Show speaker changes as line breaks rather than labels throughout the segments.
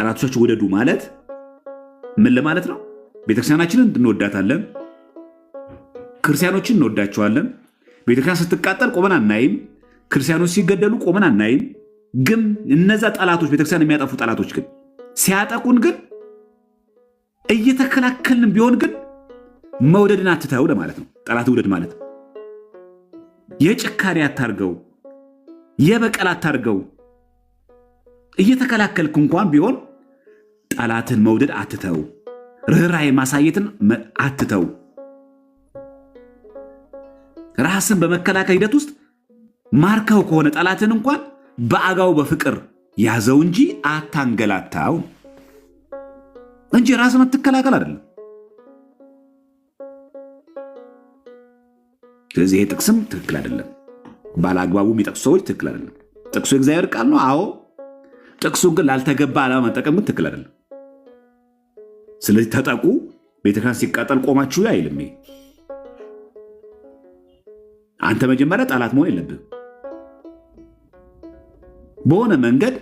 ጠላቶቻችሁ ውደዱ ማለት ምን ለማለት ነው? ቤተክርስቲያናችንን እንወዳታለን፣ ክርስቲያኖችን እንወዳቸዋለን። ቤተክርስቲያን ስትቃጠል ቆመን አናይም፣ ክርስቲያኖች ሲገደሉ ቆመን አናይም። ግን እነዛ ጠላቶች ቤተክርስቲያን የሚያጠፉ ጠላቶች ግን ሲያጠቁን ግን እየተከላከልን ቢሆን ግን መውደድን አትተው ለማለት ነው። ጠላት ውደድ ማለት የጭካኔ አታርገው፣ የበቀል አታርገው። እየተከላከልክ እንኳን ቢሆን ጠላትን መውደድ አትተው፣ ርኅራኄ ማሳየትን አትተው። ራስን በመከላከል ሂደት ውስጥ ማርከው ከሆነ ጠላትን እንኳን በአጋው በፍቅር ያዘው እንጂ አታንገላታው እንጂ ራስን አትከላከል አይደለም። ስለዚህ ይሄ ጥቅስም ትክክል አይደለም። ባለአግባቡ የሚጠቅሱ ሰዎች ትክክል አይደለም። ጥቅሱ የእግዚአብሔር ቃል ነው። አዎ፣ ጥቅሱ ግን ላልተገባ ዓላማ መጠቀም ግን ትክክል አይደለም። ስለዚህ ተጠቁ፣ ቤተክርስቲያን ሲቃጠል ቆማችሁ አይልም። አንተ መጀመሪያ ጠላት መሆን የለብህም። በሆነ መንገድ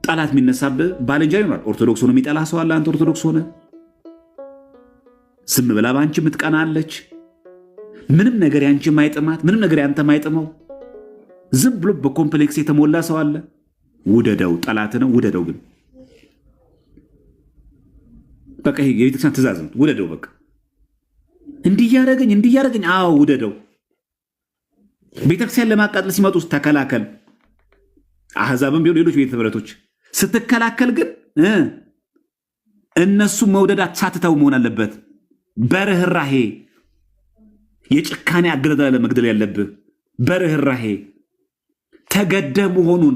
ጠላት የሚነሳብህ ባልንጀራ ይኖራል። ኦርቶዶክስ ሆነ የሚጠላ ሰው አለ። አንተ ኦርቶዶክስ ሆነ ስም ብላ በአንቺ የምትቀና አለች። ምንም ነገር ያንቺ ማይጥማት፣ ምንም ነገር ያንተ ማይጥመው ዝም ብሎ በኮምፕሌክስ የተሞላ ሰው አለ። ውደደው፣ ጠላት ነው ውደደው። ግን በቃ ይሄ የቤተክርስቲያን ትእዛዝ ነው። ውደደው፣ በቃ እንዲያረገኝ አዎ ውደደው። ቤተክርስቲያን ለማቃጠል ሲመጡ ውስጥ ተከላከል። አሕዛብም ቢሆን ሌሎች ቤተ እምነቶች ስትከላከል ግን እነሱ መውደድ ሳትተው መሆን አለበት። በርህራሄ የጭካኔ አገዳደል ለመግደል ያለብህ በርህራሄ ተገደ መሆኑን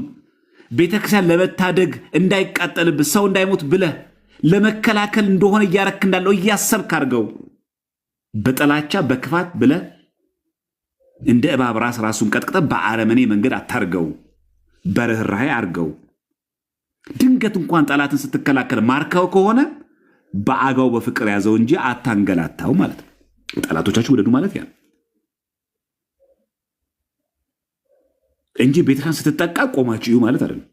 ቤተክርስቲያን ለመታደግ እንዳይቃጠልብህ ሰው እንዳይሞት ብለህ ለመከላከል እንደሆነ እያረክ እንዳለው እያሰብክ አድርገው። በጥላቻ በክፋት ብለህ እንደ እባብ ራሱን ቀጥቅጠ በአረመኔ መንገድ አታርገው፣ በርህራሄ አርገው። ድንገት እንኳን ጠላትን ስትከላከል ማርከው ከሆነ በአጋው በፍቅር ያዘው እንጂ አታንገላታው ማለት ነው። ጠላቶቻችሁ ውደዱ ማለት ያ እንጂ ቤተክርስቲያን ስትጠቃ ቆማችሁ ማለት አይደለም።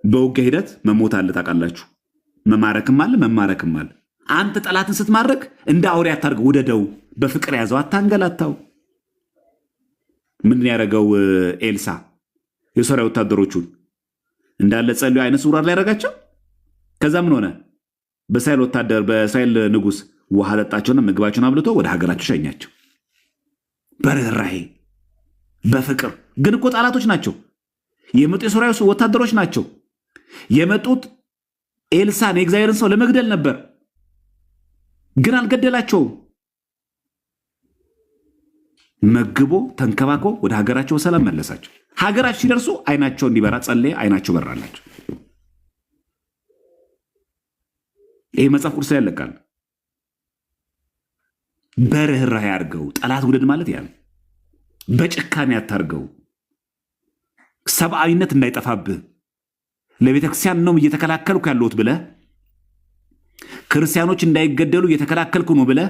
በውጊያ ሂደት መሞት አለ ታውቃላችሁ። መማረክም አለ መማረክም አለ። አንተ ጠላትን ስትማረክ እንደ አውሬ አታርገው፣ ውደደው፣ በፍቅር ያዘው፣ አታንገላታው። ምንድን ያደረገው ኤልሳ የሶርያ ወታደሮቹን እንዳለ ጸልዮ አይነ ስውራን ላይ ያደረጋቸው። ከዛ ምን ሆነ? በእስራኤል ንጉሥ ውሃ ጠጣቸውና ምግባቸውን አብልቶ ወደ ሀገራቸው ሸኛቸው። በርህራሄ በፍቅር ግን እኮ ጠላቶች ናቸው የመጡ፣ የሶርያ ወታደሮች ናቸው የመጡት። ኤልሳን የእግዚአብሔርን ሰው ለመግደል ነበር፣ ግን አልገደላቸውም። መግቦ ተንከባክቦ ወደ ሀገራቸው ሰላም መለሳቸው። ሀገራቸው ሲደርሱ አይናቸው እንዲበራ ጸለየ፣ አይናቸው በራላቸው። ይህ መጽሐፍ ቅዱስ ላይ ያለቃል። በርህራሄ አድርገው። ጠላት ውደድ ማለት ያ ነው። በጭካኔ አታርገው። ሰብአዊነት እንዳይጠፋብህ ለቤተክርስቲያን ነው እየተከላከልኩ ያለሁት ብለህ፣ ክርስቲያኖች እንዳይገደሉ እየተከላከልኩ ነው ብለህ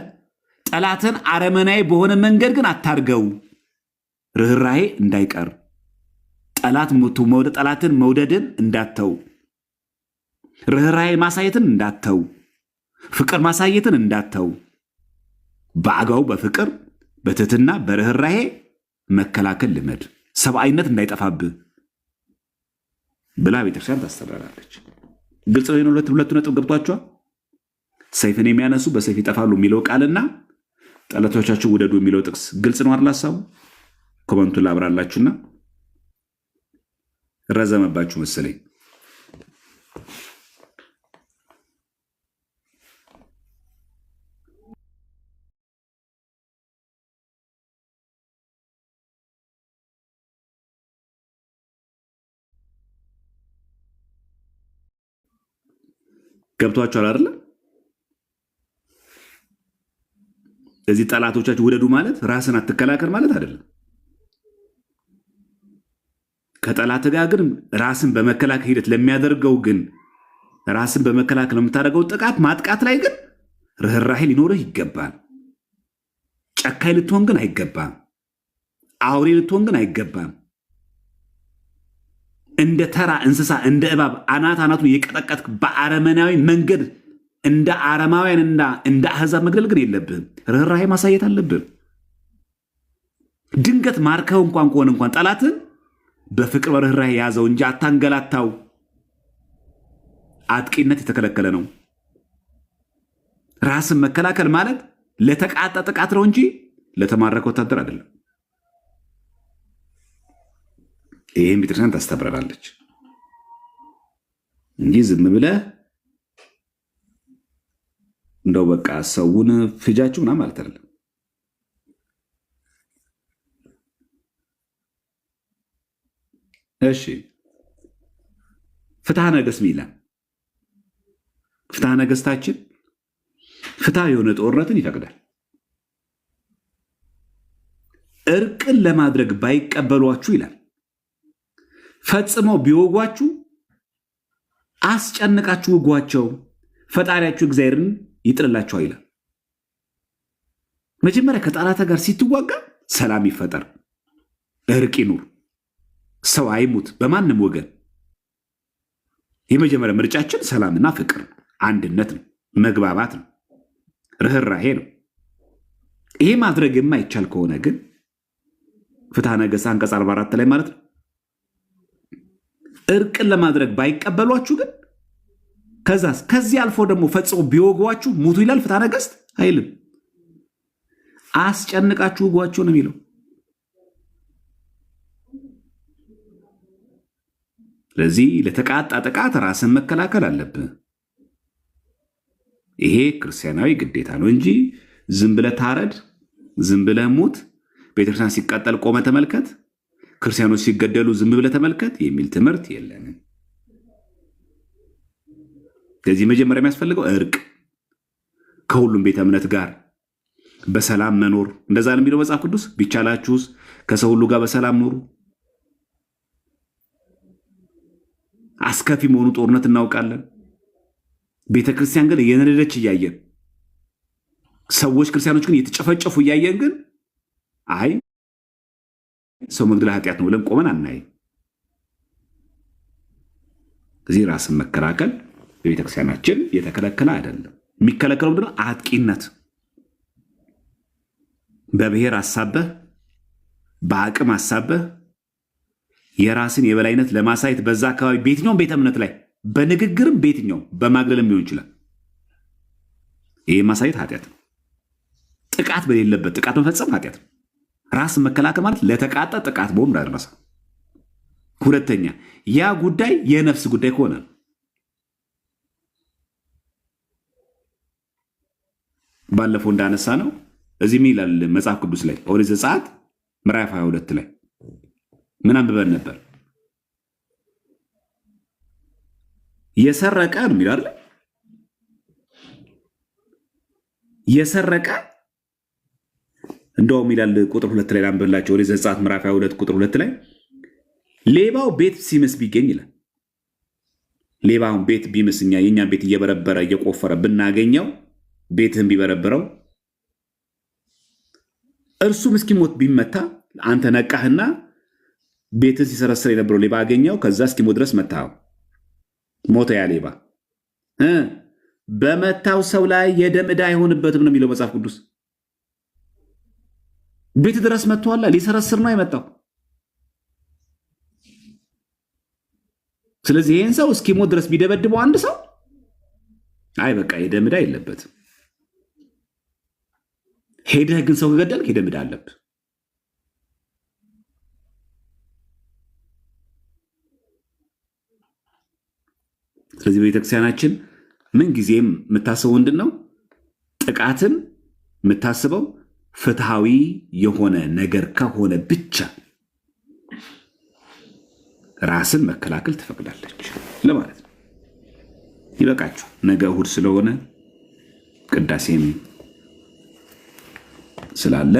ጠላትን አረመናዊ በሆነ መንገድ ግን አታርገው። ርህራሄ እንዳይቀር ጠላትን መውደድን እንዳተው፣ ርህራሄ ማሳየትን እንዳተው፣ ፍቅር ማሳየትን እንዳተው፣ በአጋው በፍቅር በትህትና በርህራሄ መከላከል ልመድ፣ ሰብአዊነት እንዳይጠፋብህ ብላ ቤተክርስቲያን ታስተዳድራለች። ግልጽ ነው። ሁለቱ ነጥብ ገብቷቸዋል። ሰይፍን የሚያነሱ በሰይፍ ይጠፋሉ የሚለው ቃልና ጠላቶቻችሁ ውደዱ የሚለው ጥቅስ ግልጽ ነው አይደል? ሐሳቡ ኮመንቱን ላብራላችሁና ረዘመባችሁ መሰለኝ። ገብቷችኋል አይደል? እዚህ ጠላቶቻችሁ ውደዱ ማለት ራስን አትከላከል ማለት አይደለም። ከጠላት ጋር ግን ራስን በመከላከል ሂደት ለሚያደርገው ግን ራስን በመከላከል የምታደርገው ጥቃት ማጥቃት ላይ ግን ርህራሄ ሊኖርህ ይገባል። ጨካኝ ልትሆን ግን አይገባም። አውሬ ልትሆን ግን አይገባም። እንደ ተራ እንስሳ እንደ እባብ አናት አናቱን የቀጠቀጥክ በአረመናዊ መንገድ እንደ አረማውያንና እንደ አህዛብ መግደል ግን የለብህም። ርኅራኄ ማሳየት አለብህ። ድንገት ማርከው እንኳን ከሆነ እንኳን ጠላትን በፍቅር በርኅራኄ ያዘው እንጂ አታንገላታው። አጥቂነት የተከለከለ ነው። ራስን መከላከል ማለት ለተቃጣ ጥቃት ነው እንጂ ለተማረከ ወታደር አይደለም። ይህም ቤተክርስቲያን ታስተምረናለች እንጂ ዝም ብለህ እንደው በቃ ሰውን ፍጃችሁ ምናምን ማለት አይደለም። እሺ ፍትሐ ነገሥት ሚላል። ፍትሐ ነገሥታችን ፍትሐ የሆነ ጦርነትን ይፈቅዳል። እርቅን ለማድረግ ባይቀበሏችሁ ይላል ፈጽመው ቢወጓችሁ አስጨንቃችሁ ውጓቸው፣ ፈጣሪያችሁ እግዚአብሔርን ይጥልላችኋል ይላል። መጀመሪያ ከጠላታ ጋር ሲትዋጋ ሰላም ይፈጠር፣ እርቅ ይኑር፣ ሰው አይሙት በማንም ወገን። የመጀመሪያ ምርጫችን ሰላምና ፍቅር፣ አንድነት ነው፣ መግባባት ነው፣ ርኅራኄ ነው። ይሄ ማድረግ የማይቻል ከሆነ ግን ፍትሐ ነገሥት አንቀጽ 44 ላይ ማለት ነው እርቅን ለማድረግ ባይቀበሏችሁ ግን ከዚህ አልፎ ደግሞ ፈጽሞ ቢወጓችሁ ሙቱ ይላል ፍትሐ ነገሥት አይልም። አስጨንቃችሁ ውጓቸው ነው የሚለው። ስለዚህ ለተቃጣ ጥቃት ራስን መከላከል አለብህ። ይሄ ክርስቲያናዊ ግዴታ ነው እንጂ ዝም ብለህ ታረድ፣ ዝም ብለህ ሙት፣ ቤተክርስቲያን ሲቃጠል ቆመ ተመልከት፣ ክርስቲያኖች ሲገደሉ ዝም ብለህ ተመልከት የሚል ትምህርት የለንም። ከዚህ መጀመሪያ የሚያስፈልገው እርቅ፣ ከሁሉም ቤተ እምነት ጋር በሰላም መኖር። እንደዛ ነው የሚለው መጽሐፍ ቅዱስ። ቢቻላችሁስ ከሰው ሁሉ ጋር በሰላም ኖሩ። አስከፊ መሆኑ ጦርነት እናውቃለን። ቤተክርስቲያን ግን እየነደደች እያየን፣ ሰዎች ክርስቲያኖች ግን እየተጨፈጨፉ እያየን ግን አይ ሰው መግደል ኃጢአት ነው ብለን ቆመን አናይም። እዚህ ራስን መከላከል በቤተክርስቲያናችን የተከለከለ አይደለም። የሚከለከለው ምንድን ነው? አጥቂነት። በብሔር አሳበህ፣ በአቅም አሳበህ የራስን የበላይነት ለማሳየት በዛ አካባቢ በየትኛውም ቤተ እምነት ላይ በንግግርም በየትኛውም በማግለልም ሊሆን ይችላል። ይህ ማሳየት ኃጢአት ነው። ጥቃት በሌለበት ጥቃት መፈጸም ኃጢአት ነው። ራስን መከላከል ማለት ለተቃጣ ጥቃት መሆን እንዳደረሰ። ሁለተኛ ያ ጉዳይ የነፍስ ጉዳይ ከሆነ ባለፈው እንዳነሳ ነው እዚህም ይላል መጽሐፍ ቅዱስ ላይ ኦሪት ዘጸአት ምዕራፍ 22 ላይ ምን አንብበን ነበር? የሰረቀ ነው የሚለው አይደል? የሰረቀ እንደውም ይላል ቁጥር 2 ላይ አንብበላችሁ። ኦሪት ዘጸአት ምዕራፍ 22 ቁጥር 2 ላይ ሌባው ቤት ሲምስ ቢገኝ ይላል። ሌባውን ቤት ቢምስኛ የኛን ቤት እየበረበረ እየቆፈረ ብናገኘው ቤትህን ቢበረብረው እርሱም እስኪሞት ቢመታ አንተ ነቃህና ቤትን ሲሰረስር የነበረው ሌባ አገኘው፣ ከዛ እስኪሞት ድረስ መታው፣ ሞተ። ያ ሌባ በመታው ሰው ላይ የደም ዕዳ አይሆንበትም ነው የሚለው መጽሐፍ ቅዱስ። ቤት ድረስ መጥቷል፣ ሊሰረስር ነው የመጣው። ስለዚህ ይህን ሰው እስኪሞት ድረስ ቢደበድበው አንድ ሰው አይ በቃ የደም ዕዳ የለበትም። ሄደህ ግን ሰው ከገደልክ የደም ዕዳ አለብህ። ስለዚህ ቤተክርስቲያናችን ምን ጊዜም የምታስበው ምንድን ነው? ጥቃትን የምታስበው ፍትሃዊ የሆነ ነገር ከሆነ ብቻ ራስን መከላከል ትፈቅዳለች ለማለት ነው። ይበቃችሁ። ነገ እሑድ ስለሆነ ቅዳሴም ስላለ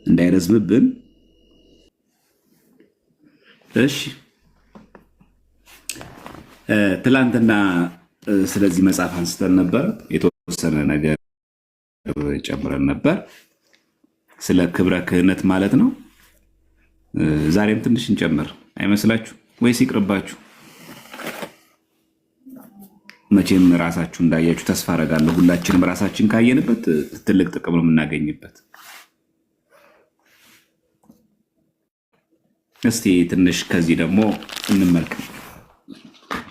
እንዳይረዝምብን። እሺ ትላንትና ስለዚህ መጽሐፍ አንስተን ነበር። የተወሰነ ነገር ጨምረን ነበር ስለ ክብረ ክህነት ማለት ነው። ዛሬም ትንሽ እንጨምር አይመስላችሁ? ወይስ ይቅርባችሁ? መቼም ራሳችሁ እንዳያችሁ ተስፋ አደርጋለሁ። ሁላችንም ራሳችን ካየንበት ትልቅ ጥቅም ነው የምናገኝበት። እስቲ ትንሽ ከዚህ ደግሞ እንመልከት።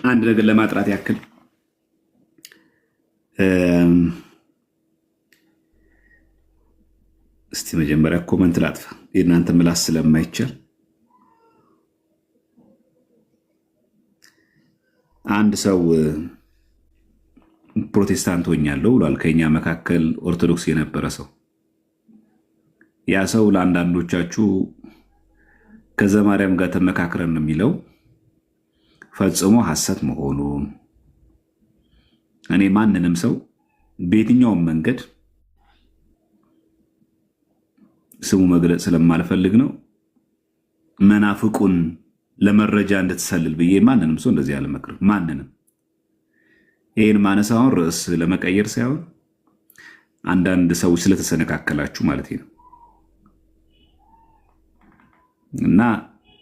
አንድ ነገር ለማጥራት ያክል እስቲ መጀመሪያ ኮመንት ላጥፋ፣ የእናንተ ምላስ ስለማይቻል። አንድ ሰው ፕሮቴስታንት ሆኛለሁ ብሏል። ከኛ መካከል ኦርቶዶክስ የነበረ ሰው። ያ ሰው ለአንዳንዶቻችሁ ከዘማርያም ጋር ተመካክረን ነው የሚለው ፈጽሞ ሐሰት መሆኑን እኔ ማንንም ሰው በየትኛውም መንገድ ስሙ መግለጽ ስለማልፈልግ ነው መናፍቁን ለመረጃ እንድትሰልል ብዬ ማንንም ሰው እንደዚህ አልመክርም። ማንንም ይህን ማነሳውን ርዕስ ለመቀየር ሳይሆን አንዳንድ ሰዎች ስለተሰነካከላችሁ ማለት ነው። እና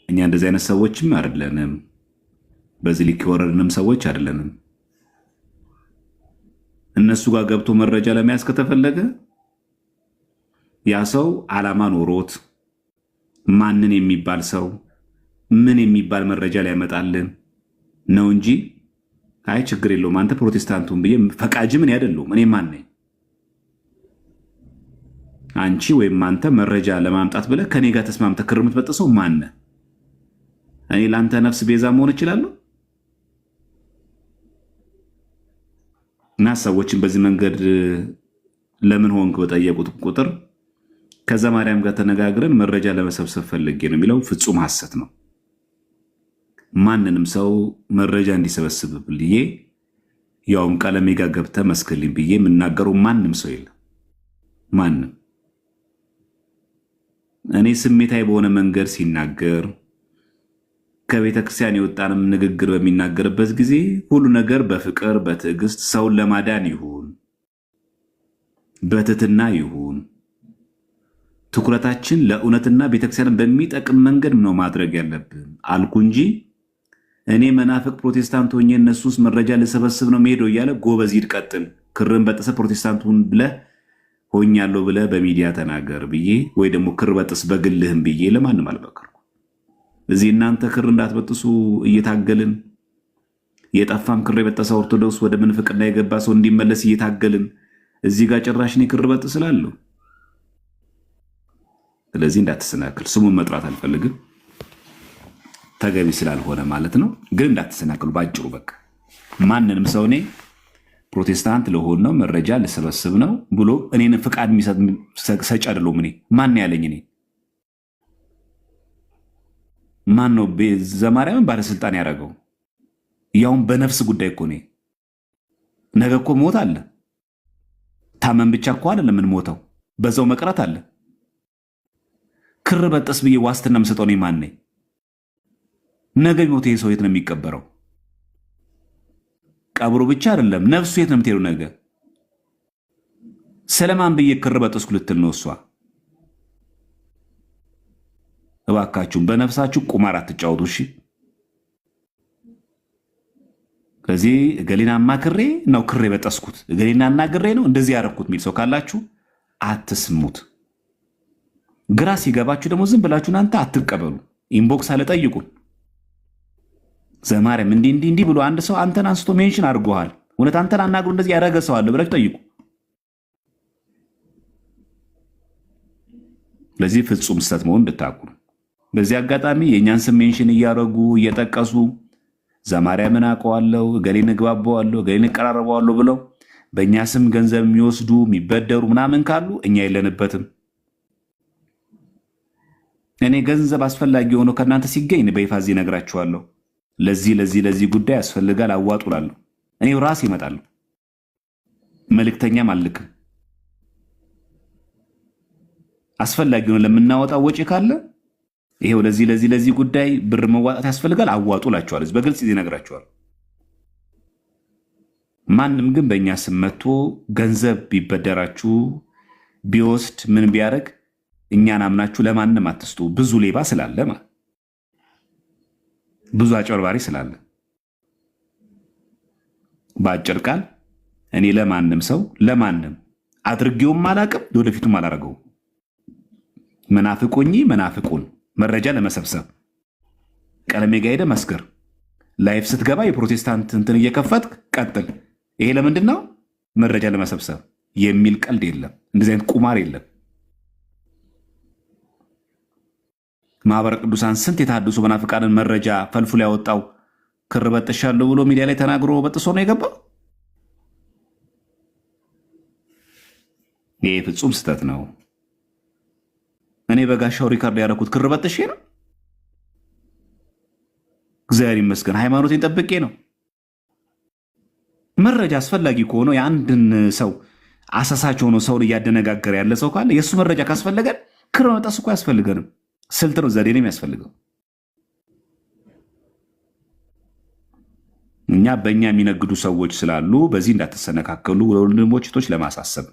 እኛ እንደዚህ አይነት ሰዎችም አይደለንም፣ በዚህ ልክ የወረድንም ሰዎች አይደለንም። እነሱ ጋር ገብቶ መረጃ ለመያዝ ከተፈለገ ያ ሰው ዓላማ ኖሮት ማንን የሚባል ሰው ምን የሚባል መረጃ ሊያመጣልን ነው እንጂ አይ ችግር የለውም አንተ ፕሮቴስታንቱን ብዬ ፈቃጅ ምን ያደለውም። እኔ ማን ነኝ? አንቺ ወይም አንተ መረጃ ለማምጣት ብለህ ከኔ ጋር ተስማምተህ ክር የምትበጥሰው ማን ነህ? እኔ ለአንተ ነፍስ ቤዛ መሆን እችላለሁ? እና ሰዎችን በዚህ መንገድ ለምን ሆንክ በጠየቁት ቁጥር ከዘማርያም ጋር ተነጋግረን መረጃ ለመሰብሰብ ፈልጌ ነው የሚለው ፍጹም ሐሰት ነው። ማንንም ሰው መረጃ እንዲሰበስብ ብዬ ያውም ቀለሜ ጋር ገብተህ መስክልኝ ብዬ የምናገረው ማንም ሰው የለም። ማንም እኔ ስሜታዊ በሆነ መንገድ ሲናገር ከቤተ ክርስቲያን የወጣንም ንግግር በሚናገርበት ጊዜ ሁሉ ነገር በፍቅር በትዕግስት ሰውን ለማዳን ይሁን በትህትና ይሁን ትኩረታችን ለእውነትና ቤተክርስቲያንን በሚጠቅም መንገድ ነው ማድረግ ያለብን አልኩ እንጂ እኔ መናፍቅ ፕሮቴስታንት ሆኜ እነሱስ መረጃ ልሰበስብ ነው መሄደው እያለ ጎበዝ ሂድ ቀጥል ክርን በጥሰ ፕሮቴስታንቱን ብለህ ሆኛለሁ ብለህ በሚዲያ ተናገር ብዬ ወይ ደግሞ ክር በጥስ በግልህም ብዬ ለማንም አልመከርኩም። እዚህ እናንተ ክር እንዳትበጥሱ እየታገልን የጠፋም ክር የበጠሰ ኦርቶዶክስ ወደ ምንፍቅና የገባ ሰው እንዲመለስ እየታገልን እዚህ ጋር ጭራሽ እኔ ክር በጥስ እላለሁ። ስለዚህ እንዳትሰናከል ስሙን መጥራት አልፈልግም ተገቢ ስላልሆነ ማለት ነው። ግን እንዳትሰናከሉ ባጭሩ በቃ ማንንም ሰው እኔ ፕሮቴስታንት ለሆን ነው መረጃ ልሰበስብ ነው ብሎ እኔን ፍቃድ የሚሰጥ ሰጭ አይደለሁም። እኔ ማን ያለኝ? እኔ ማን ነው ዘማርያምን ባለስልጣን ያደረገው? ያውም በነፍስ ጉዳይ እኮ እኔ ነገ እኮ ሞት አለ። ታመን ብቻ እኮ አይደለም ምን ሞተው በዛው መቅረት አለ። ክር በጠስ ብዬ ዋስትና የምሰጠው እኔ ማን ነኝ? ነገ ቢሞት ይሄ ሰው የት ነው የሚቀበረው? ቀብሩ ብቻ አይደለም ነፍሱ የት ነው የምትሄደው? ነገ ሰለማን ብዬ ክር በጠስኩ ልትል ነው እሷ። እባካችሁም በነፍሳችሁ ቁማር አትጫወቱ እሺ። ከዚህ እገሌና አማክሬ ነው ክሬ በጠስኩት እገሌና አናግሬ ነው እንደዚህ ያደረኩት የሚል ሰው ካላችሁ አትስሙት። ግራ ሲገባችሁ ደግሞ ዝም ብላችሁ እናንተ አትቀበሉ። ኢንቦክስ አለ ጠይቁን። ዘማርያም እንዲህ ብሎ አንድ ሰው አንተን አንስቶ ሜንሽን አድርጎሃል፣ እውነት አንተን አናግሮ እንደዚህ ያደረገ ሰው አለ ብላችሁ ጠይቁ። ለዚህ ፍጹም ስህተት መሆን እንድታውቁ። በዚህ አጋጣሚ የእኛን ስም ሜንሽን እያደረጉ እየጠቀሱ ዘማርያምን አውቀዋለሁ እገሌን እግባባዋለሁ እገሌን እቀራረበዋለሁ ብለው በእኛ ስም ገንዘብ የሚወስዱ የሚበደሩ ምናምን ካሉ እኛ የለንበትም። እኔ ገንዘብ አስፈላጊ ሆኖ ከእናንተ ሲገኝ በይፋ እዚህ እነግራችኋለሁ። ለዚህ ጉዳይ ያስፈልጋል አዋጡ እላለሁ። እኔው ራሴ እመጣለሁ፣ መልእክተኛም አልልክም። አስፈላጊ ሆኖ ለምናወጣው ወጪ ካለ ይሄው ለዚህ ጉዳይ ብር መዋጣት ያስፈልጋል አዋጡ እላችኋለሁ። በግልጽ እዚህ እነግራችኋለሁ። ማንም ግን በእኛ ስም መጥቶ ገንዘብ ቢበደራችሁ ቢወስድ ምን ቢያደርግ እኛን አምናችሁ ለማንም አትስጡ። ብዙ ሌባ ስላለ ማለት ብዙ አጭበርባሪ ስላለ በአጭር ቃል እኔ ለማንም ሰው ለማንም አድርጌውም አላቅም ወደፊቱም አላረገውም። መናፍቁኝ መናፍቁን መረጃ ለመሰብሰብ ቀለሜ ጋ ሄደ መስክር፣ ላይፍ ስትገባ የፕሮቴስታንት እንትን እየከፈትክ ቀጥል። ይሄ ለምንድን ነው? መረጃ ለመሰብሰብ የሚል ቀልድ የለም። እንደዚህ አይነት ቁማር የለም። ማህበረ ቅዱሳን ስንት የተሐድሶ መናፍቃንን መረጃ ፈልፍሎ ያወጣው ክር በጥሻለሁ ብሎ ሚዲያ ላይ ተናግሮ በጥሶ ነው የገባው። ይህ ፍጹም ስህተት ነው። እኔ በጋሻው ሪካርድ ያደረኩት ክር በጥሼ ነው። እግዚአብሔር ይመስገን ሃይማኖቴን ጠብቄ ነው። መረጃ አስፈላጊ ከሆነ የአንድን ሰው አሳሳች ሆኖ ሰውን እያደነጋገረ ያለ ሰው ካለ የእሱ መረጃ ካስፈለገን ክር መጠስ እኮ አያስፈልገንም። ስልት ነው፣ ዘዴ ነው የሚያስፈልገው። እኛ በእኛ የሚነግዱ ሰዎች ስላሉ በዚህ እንዳትሰነካከሉ ወንድሞች እህቶች ለማሳሰብ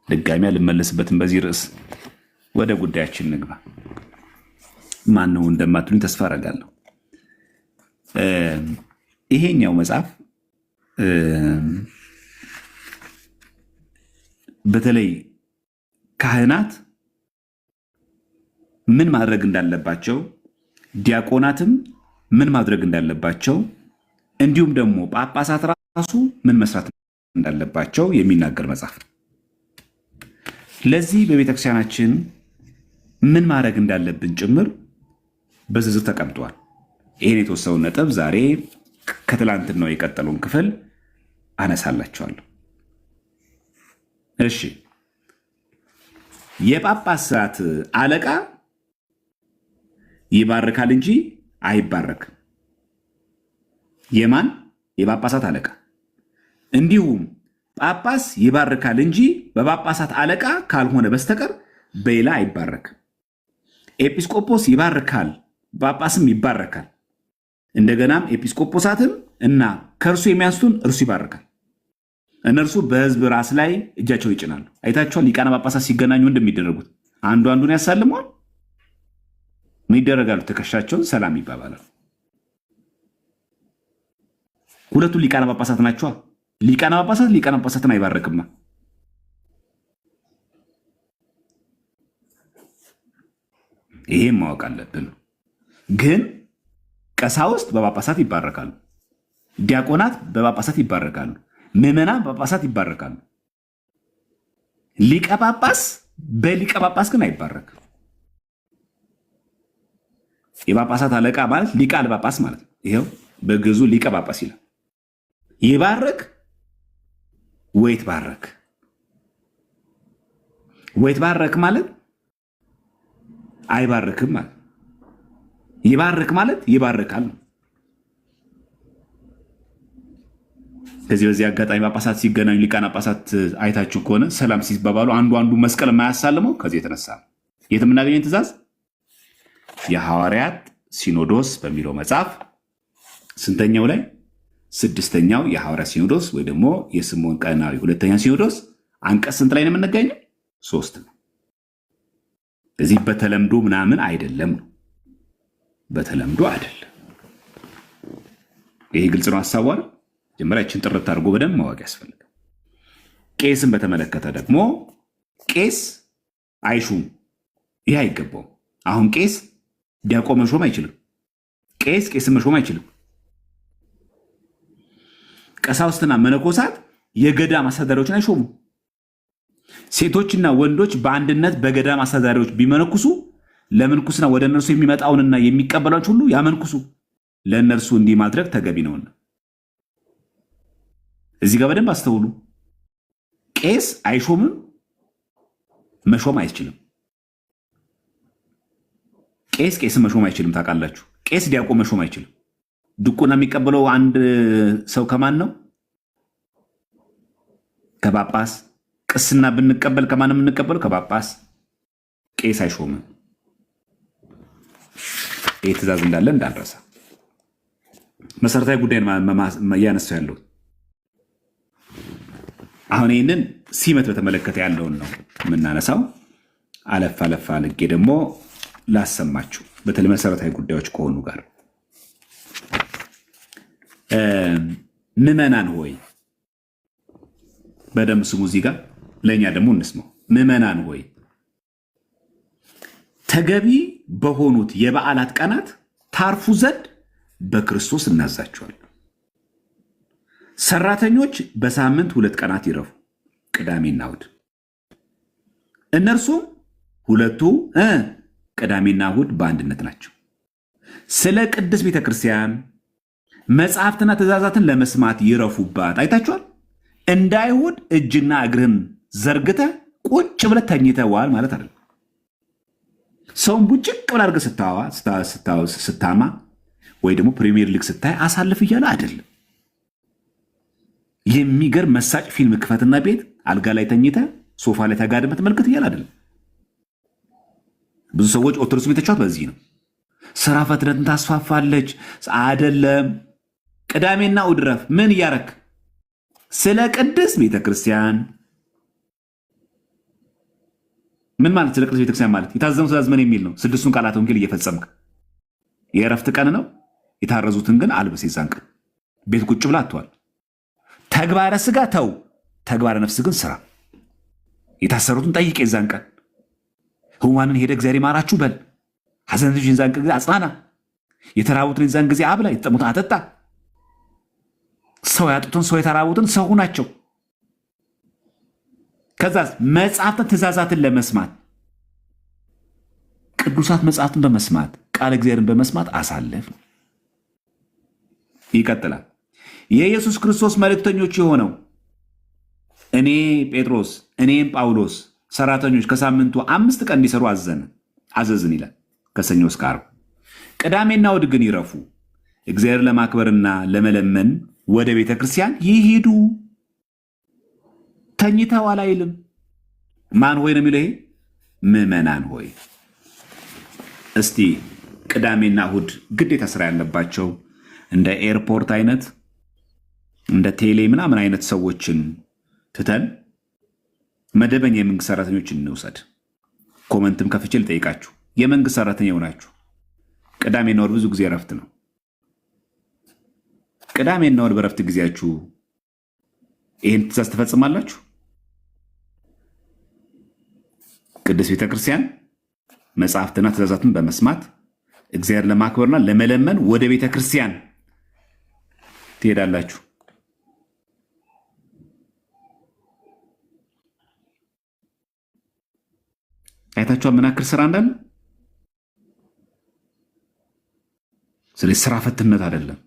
ድጋሚ አልመለስበትም። በዚህ ርዕስ ወደ ጉዳያችን ንግባ። ማን ነው እንደማትሉኝ ተስፋ አደርጋለሁ። ይሄኛው መጽሐፍ በተለይ ካህናት ምን ማድረግ እንዳለባቸው፣ ዲያቆናትም ምን ማድረግ እንዳለባቸው፣ እንዲሁም ደግሞ ጳጳሳት ራሱ ምን መስራት እንዳለባቸው የሚናገር መጽሐፍ ነው። ለዚህ በቤተክርስቲያናችን ምን ማድረግ እንዳለብን ጭምር በዝርዝር ተቀምጧል። ይህን የተወሰኑ ነጥብ ዛሬ ከትላንትናው የቀጠለውን ክፍል አነሳላቸዋለሁ። እሺ፣ የጳጳሳት አለቃ ይባርካል እንጂ አይባረክም። የማን? የጳጳሳት አለቃ። እንዲሁም ጳጳስ ይባርካል እንጂ በጳጳሳት አለቃ ካልሆነ በስተቀር በሌላ አይባረክም። ኤጲስቆጶስ ይባርካል፣ ጳጳስም ይባረካል። እንደገናም ኤጲስቆጶሳትም እና ከእርሱ የሚያንሱትን እርሱ ይባርካል። እነርሱ በሕዝብ ራስ ላይ እጃቸው ይጭናሉ። አይታችኋል። ሊቃነ ጳጳሳት ሲገናኙ እንደሚደረጉት አንዱ አንዱን ያሳልመዋል። ምን ይደረጋሉ? ትከሻቸውን ሰላም ይባባላሉ። ሁለቱ ሊቃነ ጳጳሳት ናቸዋ። ሊቃነ ጳጳሳትን አይባረክማ። ይሄም ማወቅ አለብን። ግን ቀሳውስት በጳጳሳት ይባረካሉ፣ ዲያቆናት በጳጳሳት ይባረካሉ፣ ምዕመናን በጳጳሳት ይባረካሉ። ሊቀ ጳጳስ በሊቀ ጳጳስ ግን አይባረክም። የጳጳሳት አለቃ ማለት ሊቃነ ጳጳስ ማለት ነው። ይኸው በግዕዙ ሊቀ ጳጳስ ይላል። ይባርክ ወይትባረክ። ወይትባረክ ማለት አይባርክም ማለት፣ ይባርክ ማለት ይባርካል። በዚህ አጋጣሚ ጳጳሳት ሲገናኙ ሊቃነ ጳጳሳት አይታችሁ ከሆነ ሰላም ሲባባሉ አንዱ መስቀል የማያሳልመው ከዚህ የተነሳ ነው። የት የምናገኘው ትእዛዝ? የሐዋርያት ሲኖዶስ በሚለው መጽሐፍ ስንተኛው ላይ? 6ኛው የሐዋርያት ሲኖዶስ ወይ ደግሞ የስምዖን ቀዳማዊ ሁለተኛ ሲኖዶስ አንቀጽ ስንት ላይ ነው የምንገኘው? 3 ነው። እዚህ በተለምዶ ምናምን አይደለም ነው፣ በተለምዶ አይደለም። ይሄ ግልጽ ነው ሐሳቡ አይደል? ጀመራችን ጥርት አድርጎ በደንብ ማወቅ ያስፈልጋል። ቄስን በተመለከተ ደግሞ ቄስ አይሹም፣ ይህ አይገባውም። አሁን ቄስ ዲያቆን መሾም አይችልም። ቄስን መሾም አይችልም። ቀሳውስትና መነኮሳት የገዳም አስተዳዳሪዎችን አይሾሙም። ሴቶችና ወንዶች በአንድነት በገዳም አስተዳዳሪዎች ቢመነኩሱ ለምንኩስና ወደ እነርሱ የሚመጣውንና የሚቀበሏቸው ሁሉ ያመንኩሱ፣ ለእነርሱ እንዲህ ማድረግ ተገቢ ነውና። እዚህ ጋር በደንብ አስተውሉ። ቄስ አይሾምም፣ መሾም አይችልም። ቄስን መሾም አይችልም። ታውቃላችሁ። ቄስ ዲያቆን መሾም አይችልም። ድቁና የሚቀበለው አንድ ሰው ከማን ነው? ከጳጳስ። ቅስና ብንቀበል ከማን የምንቀበለው? ከጳጳስ። ቄስ አይሾምም። ይህ ትእዛዝ እንዳለ እንዳንረሳ። መሰረታዊ ጉዳይን እያነሳው ያለው አሁን ይህንን ሲመት በተመለከተ ያለውን ነው የምናነሳው። አለፍ አልጌ ደግሞ ላሰማችሁ፣ በተለይ መሰረታዊ ጉዳዮች ከሆኑ ጋር ምዕመናን ሆይ በደንብ ስሙ። እዚህ ጋር ለእኛ ደግሞ እንስማው። ምዕመናን ሆይ ተገቢ በሆኑት የበዓላት ቀናት ታርፉ ዘንድ በክርስቶስ እናዛቸዋለን። ሰራተኞች በሳምንት 2 ቀናት ይረፉ፣ ቅዳሜና እሑድ። እነርሱም ሁለቱ ቅዳሜና እሑድ በአንድነት ናቸው። ስለ ቅድስት ቤተክርስቲያን መጽሐፍትና ትእዛዛትን ለመስማት ይረፉባት። አይታችኋል። እንደ አይሁድ እጅና እግርህን ዘርግተህ ቁጭ ብለህ ተኝተዋል ማለት አይደለም። ሰውን ቡጭቅ ብለህ አድርገህ ስታማ ወይ ደግሞ ፕሪሚየር ሊግ ስታይ አሳልፍ እያለ አይደለም። የሚገርም መሳጭ ፊልም ክፈትና ቤት አልጋ ላይ ተኝተህ ሶፋ ላይ ተጋድመህ ተመልከት እያለ አይደለም። ብዙ ሰዎች ኦርቶዶክስ ቤተቻት በዚህ ነው። ስራ ፈትነትን ታስፋፋለች አይደለም። ቅዳሜና እሑድ ረፍ። ምን እያረክ? ስለ ቅድስት ቤተክርስቲያን። ምን ማለት ስለ ቅድስት ቤተክርስቲያን ማለት? የታዘዙ ትእዛዛት የሚል ነው። 6ቱን ቃላተ ወንጌል እየፈጸምክ የእረፍት ቀን ነው። የታረዙትን ግን አልብስ። የዛን ቀን ቤት ቁጭ ብላ አትዋል። ተግባረ ስጋ ተው፣ ተግባረ ነፍስ ግን ስራ። የታሰሩትን ጠይቅ። የዛን ቀን ሕሙማንን ሄደ እግዚአብሔር ይማራችሁ በል። ሐዘንተኞችን የዛን ጊዜ አጽናና። የተራቡትን የዛን ጊዜ አብላ። የተጠሙትን አጠጣ። ሰው ያጡትን ሰው የተራቡትን ሰው ናቸው። ከዛ መጽሐፍትን ትእዛዛትን ለመስማት ቅዱሳት መጽሐፍትን በመስማት ቃል እግዚአብሔርን በመስማት አሳለፍ። ይቀጥላል። የኢየሱስ ክርስቶስ መልእክተኞች የሆነው እኔ ጴጥሮስ እኔም ጳውሎስ ሰራተኞች ከሳምንቱ 5 ቀን እንዲሰሩ አዘዝን ይላል። ከሰኞ እስከ ዓርብ። ቅዳሜና እሑድ ግን ይረፉ፣ እግዚአብሔር ለማክበርና ለመለመን ወደ ቤተ ክርስቲያን ይሄዱ። ተኝተዋል አይልም። ማን ሆይ ነው የሚለው? ይሄ ምዕመናን ሆይ። እስቲ ቅዳሜና እሑድ ግዴታ ስራ ያለባቸው እንደ ኤርፖርት አይነት እንደ ቴሌ ምናምን አይነት ሰዎችን ትተን መደበኛ የመንግስት ሰራተኞችን እንውሰድ። ኮመንትም ከፍቼ ልጠይቃችሁ። የመንግስት ሰራተኛ ሆናችሁ ቅዳሜና እሑድ ብዙ ጊዜ እረፍት ነው። ቅዳሜና እሑድ በእረፍት ጊዜያችሁ ይህን ትእዛዝ ትፈጽማላችሁ? ቅድስት ቤተክርስቲያን መጽሐፍትና ትእዛዛትን በመስማት እግዚአብሔር ለማክበርና ለመለመን ወደ ቤተክርስቲያን ትሄዳላችሁ። አይታችኋል ምን ያክል ስራ እንዳለ። ስለዚህ ስራ ፈትነት አይደለም።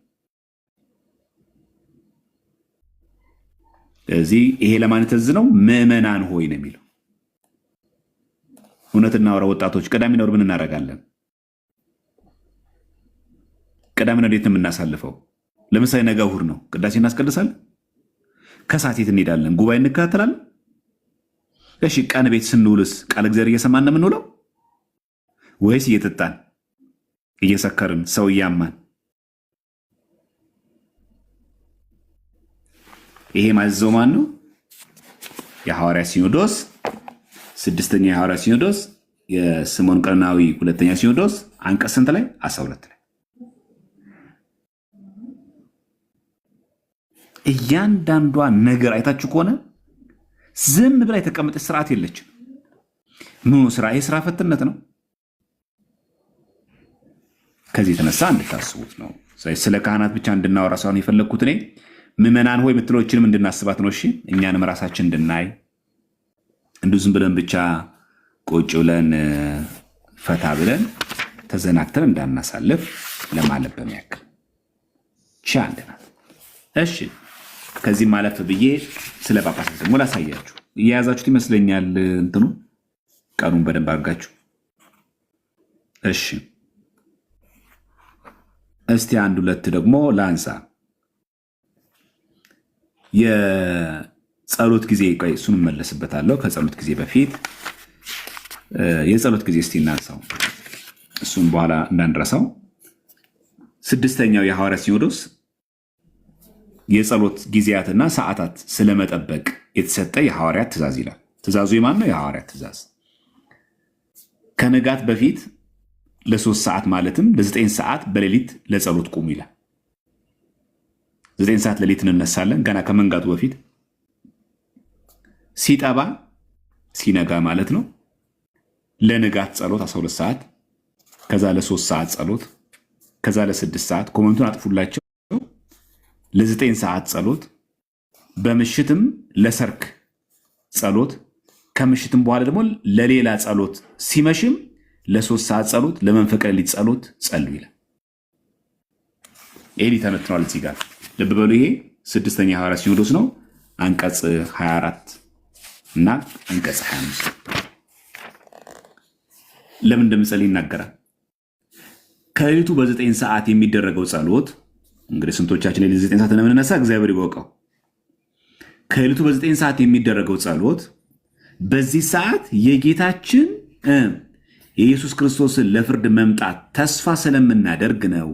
ስለዚህ ይሄ ለማን የተዘነው? ምዕመናን ሆይ ነው የሚለው። እውነት እናውራ ወጣቶች። ቅዳሜና እሑድ ምን እናደርጋለን? ቅዳሜና እሑድ የምናሳልፈው ለምሳሌ ነገ እሑድ ነው፣ ቅዳሴ እናስቀድሳለን። ከሰዓት የት እንሄዳለን? ጉባኤ እንከታተላለን። እሺ ቀን ቤት ስንውልስ ቃል እግዚአብሔር እየሰማን ነው የምንውለው ወይስ እየጠጣን እየሰከርን ሰው እያማን? ይሄ ማዘው ማን ነው? የሐዋርያ ሲኖዶስ 6ኛ የሐዋርያ ሲኖዶስ የስምዖን ቀርናዊ 2ኛ ሲኖዶስ አንቀጽ ስንት ላይ? 12 ላይ። እያንዳንዷ ነገር አይታችሁ ከሆነ ዝም ብላ የተቀመጠች ስርዓት የለችም። ምኑ ስራ? የስራ ፈትነት ነው። ከዚህ የተነሳ እንድታስቡት ነው። ስለ ካህናት ብቻ እንድናወራ ሳይሆን የፈለግኩት እኔ ምዕመናን ሆይ ምትሎችንም እንድናስባት ነው። እሺ እኛንም ራሳችን እንድናይ እንዲሁ ዝም ብለን ብቻ ቁጭ ብለን ፈታ ብለን ተዘናግተን እንዳናሳልፍ ለማለት በሚያክል ቻንደና። እሺ ከዚህ ማለፍ ብዬ ስለ ጳጳሳት ደግሞ ላሳያችሁ። እየያዛችሁት ይመስለኛል እንትኑ ቀኑን በደንብ አድርጋችሁ። እሺ እስቲ 1-2 ደግሞ ላንሳ። የጸሎት ጊዜ ቆይ እሱን መለስበታለሁ። ከጸሎት ጊዜ በፊት የጸሎት ጊዜ እስቲ እናንሳው፣ እሱን በኋላ እንዳንረሳው። 6ኛው የሐዋርያ ሲኖዶስ የጸሎት ጊዜያትና ሰዓታት ስለመጠበቅ የተሰጠ የሐዋርያት ትእዛዝ ይላል። ትእዛዙ የማን ነው? የሐዋርያት ትእዛዝ። ከንጋት በፊት ለ3 ሰዓት ማለትም ለ9 ሰዓት በሌሊት ለጸሎት ቁሙ ይላል። 9 ሰዓት ሌሊት እንነሳለን፣ ገና ከመንጋቱ በፊት ሲጠባ ሲነጋ ማለት ነው። ለንጋት ጸሎት 12 ሰዓት፣ ከዛ ለ3 ሰዓት ጸሎት፣ ከዛ ለ6 ሰዓት ኮመንቱን አጥፉላቸው፣ ለ9 ሰዓት ጸሎት፣ በምሽትም ለሰርክ ጸሎት፣ ከምሽትም በኋላ ደግሞ ለሌላ ጸሎት፣ ሲመሽም ለ3 ሰዓት ጸሎት፣ ለመንፈቀ ሌሊት ጸሎት ጸልዩ ይላል። ኤሊ ተነትኗል እዚህ ጋር ልብ በሉ። ይሄ 6ኛ ሐዋርያት ሲኖዶስ ነው። አንቀጽ 24 እና አንቀጽ 25 ለምን እንደምጸልይ ይናገራል። ከሌሊቱ በ9 ሰዓት የሚደረገው ጸሎት እንግዲህ ስንቶቻችን ሌሊት 9 ሰዓት እንደምንነሳ እግዚአብሔር ይወቀው። ከሌሊቱ በ9 ሰዓት የሚደረገው ጸሎት በዚህ ሰዓት የጌታችን የኢየሱስ ክርስቶስን ለፍርድ መምጣት ተስፋ ስለምናደርግ ነው።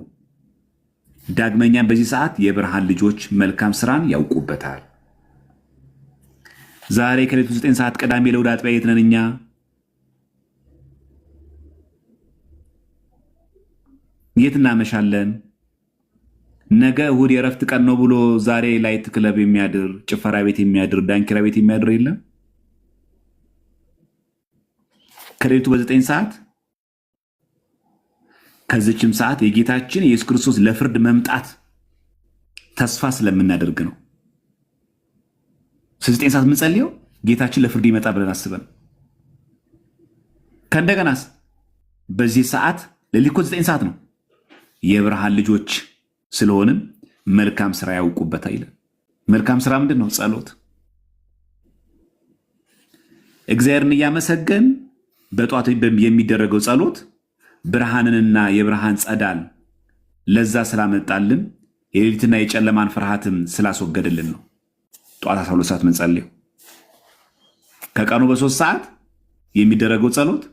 ዳግመኛም በዚህ ሰዓት የብርሃን ልጆች መልካም ስራን ያውቁበታል። ዛሬ ከሌሊቱ 9 ሰዓት ቅዳሜ ለእሑድ አጥቢያ የት ነን እኛ? የት እናመሻለን? ነገ እሑድ የእረፍት ቀን ነው ብሎ ዛሬ ላይት ክለብ የሚያድር ጭፈራ ቤት የሚያድር ዳንኪራ ቤት የሚያድር የለም። ከሌሊቱ በ9 ሰዓት ከዚችም ሰዓት የጌታችን የኢየሱስ ክርስቶስ ለፍርድ መምጣት ተስፋ ስለምናደርግ ነው። 9 ሰዓት የምንጸልየው ጌታችን ለፍርድ ይመጣ ብለን አስበን። ከእንደገናስ በዚህ ሰዓት ሌሊት 9 ሰዓት ነው። የብርሃን ልጆች ስለሆንም መልካም ስራ ያውቁበታል ይላል። መልካም ስራ ምንድን ነው? ጸሎት። እግዚአብሔርን እያመሰገን በጧት የሚደረገው ጸሎት ብርሃንንና የብርሃን ጸዳል ለዛ ስላመጣልን የሌሊትና የጨለማን ፍርሃትም ስላስወገድልን ነው። ጧት 12 ሰዓት ምንጸልየው። ከቀኑ በ3 ሰዓት የሚደረገው ጸሎት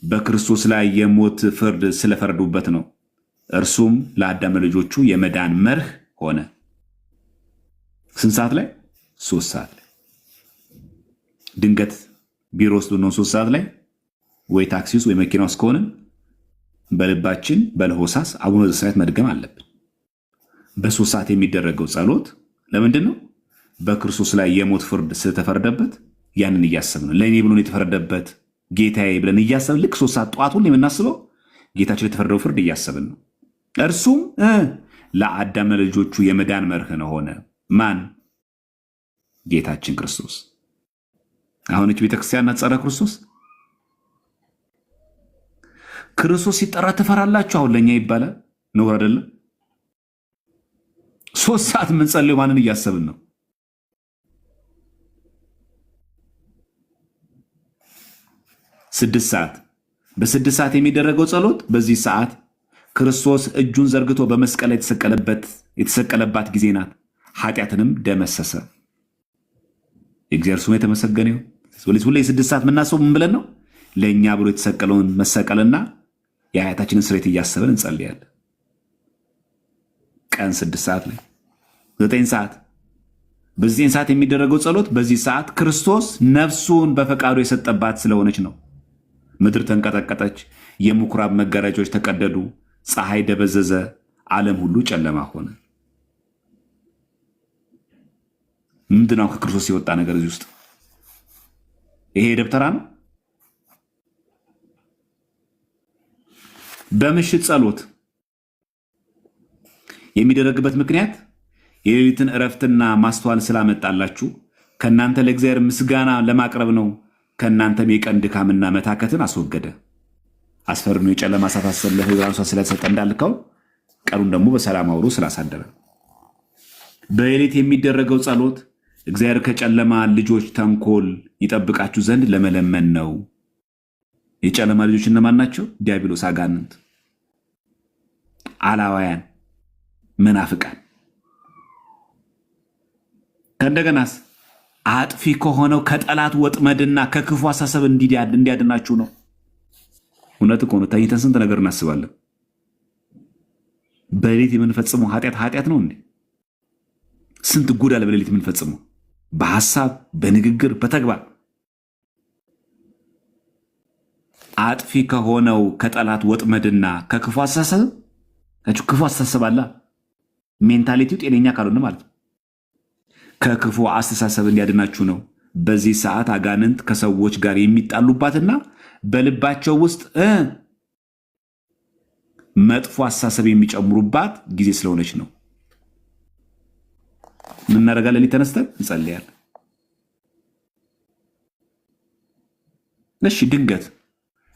በክርስቶስ ላይ የሞት ፍርድ ስለፈረዱበት ነው። እርሱም ለአዳም ልጆቹ የመዳን መርህ ሆነ። ስንት ሰዓት ላይ? 3 ሰዓት ላይ። ድንገት ቢሮ ውስጥ ነው 3 ሰዓት ላይ ወይ ታክሲ ውስጥ ወይ መኪና ውስጥ ከሆነ በልባችን በለሆሳስ አቡነ ዘበሰማያት መድገም አለብን። በ3 ሰዓት የሚደረገው ጸሎት ለምንድን ነው? በክርስቶስ ላይ የሞት ፍርድ ስለተፈረደበት ያንን እያሰብን ነው። ለእኔ ብሎ የተፈረደበት ጌታዬ ብለን እያሰብን ልክ 3 ሰዓት ጠዋት ሁሉ የምናስበው ጌታችን የተፈረደው ፍርድ እያሰብን ነው። እርሱም ለአዳም ልጆቹ የመዳን መርህ ነው ሆነ። ማን? ጌታችን ክርስቶስ። አሁን እቺ ቤተክርስቲያን ናት ጸረ ክርስቶስ። ክርስቶስ ሲጠራ ትፈራላችሁ አሁን ለኛ ይባላል። ነው አይደለም? 3 ሰዓት የምንጸልየው ማንን እያሰብን ነው? ስድስት ሰዓት በ6 ሰዓት የሚደረገው ጸሎት በዚህ ሰዓት ክርስቶስ እጁን ዘርግቶ በመስቀል ላይ የተሰቀለባት ጊዜ ናት። ኃጢአትንም ደመሰሰ። የእግዚአብሔር ስሙ የተመሰገነ ይሁን። ሁሌ 6 ሰዓት የምናስበው ምን ብለን ነው? ለእኛ ብሎ የተሰቀለውን መሰቀልና የኃጢአታችንን ስርየት እያሰብን እንጸልያለን። ቀን 6 ሰዓት ላይ 9 ሰዓት በ9 ሰዓት የሚደረገው ጸሎት በዚህ ሰዓት ክርስቶስ ነፍሱን በፈቃዱ የሰጠባት ስለሆነች ነው። ምድር ተንቀጠቀጠች፣ የምኩራብ መጋረጃዎች ተቀደዱ፣ ፀሐይ ደበዘዘ፣ ዓለም ሁሉ ጨለማ ሆነ። ምንድነው ከክርስቶስ የወጣ ነገር እዚህ ውስጥ? ይሄ ደብተራ ነው። በምሽት ጸሎት የሚደረግበት ምክንያት የሌሊትን እረፍትና ማስተዋል ስላመጣላችሁ ከእናንተ ለእግዚአብሔር ምስጋና ለማቅረብ ነው። ከእናንተም የቀን ድካምና መታከትን አስወገደ። አስፈሪውን የጨለማ ሰዓት አሰለፈ፣ የብርሃን ሰዓት ስለተሰጠ እንዳልከው ቀኑን ደግሞ በሰላም አውሎ ስላሳደረ። በሌሊት የሚደረገው ጸሎት እግዚአብሔር ከጨለማ ልጆች ተንኮል ይጠብቃችሁ ዘንድ ለመለመን ነው። የጨለማ ልጆች እነማን ናቸው? ዲያብሎስ፣ አጋንንት፣ አላዋያን፣ መናፍቃን። ከእንደገናስ አጥፊ ከሆነው ከጠላት ወጥመድና ከክፉ አሳሰብ እንዲያድናችሁ ነው። እውነት እኮ ነው። ተኝተን ስንት ነገር እናስባለን። በሌሊት የምንፈጽመው ኃጢአት ነው እንዴ? ስንት ጉዳይ በሌሊት የምንፈጽመው በሐሳብ፣ በንግግር፣ በተግባር። አጥፊ ከሆነው ከጠላት ወጥመድና ከክፉ አሳሰብ አላ ሜንታሊቲው ጤነኛ ካልሆነ ማለት ነው። ከክፉ አስተሳሰብ እንዲያድናችሁ ነው በዚህ ሰዓት አጋንንት ከሰዎች ጋር የሚጣሉባትና በልባቸው ውስጥ መጥፎ አስተሳሰብ የሚጨምሩባት ጊዜ ስለሆነች ነው። ምን እናደርጋለን? ተነስተን እንጸልያለን። እሺ ድንገት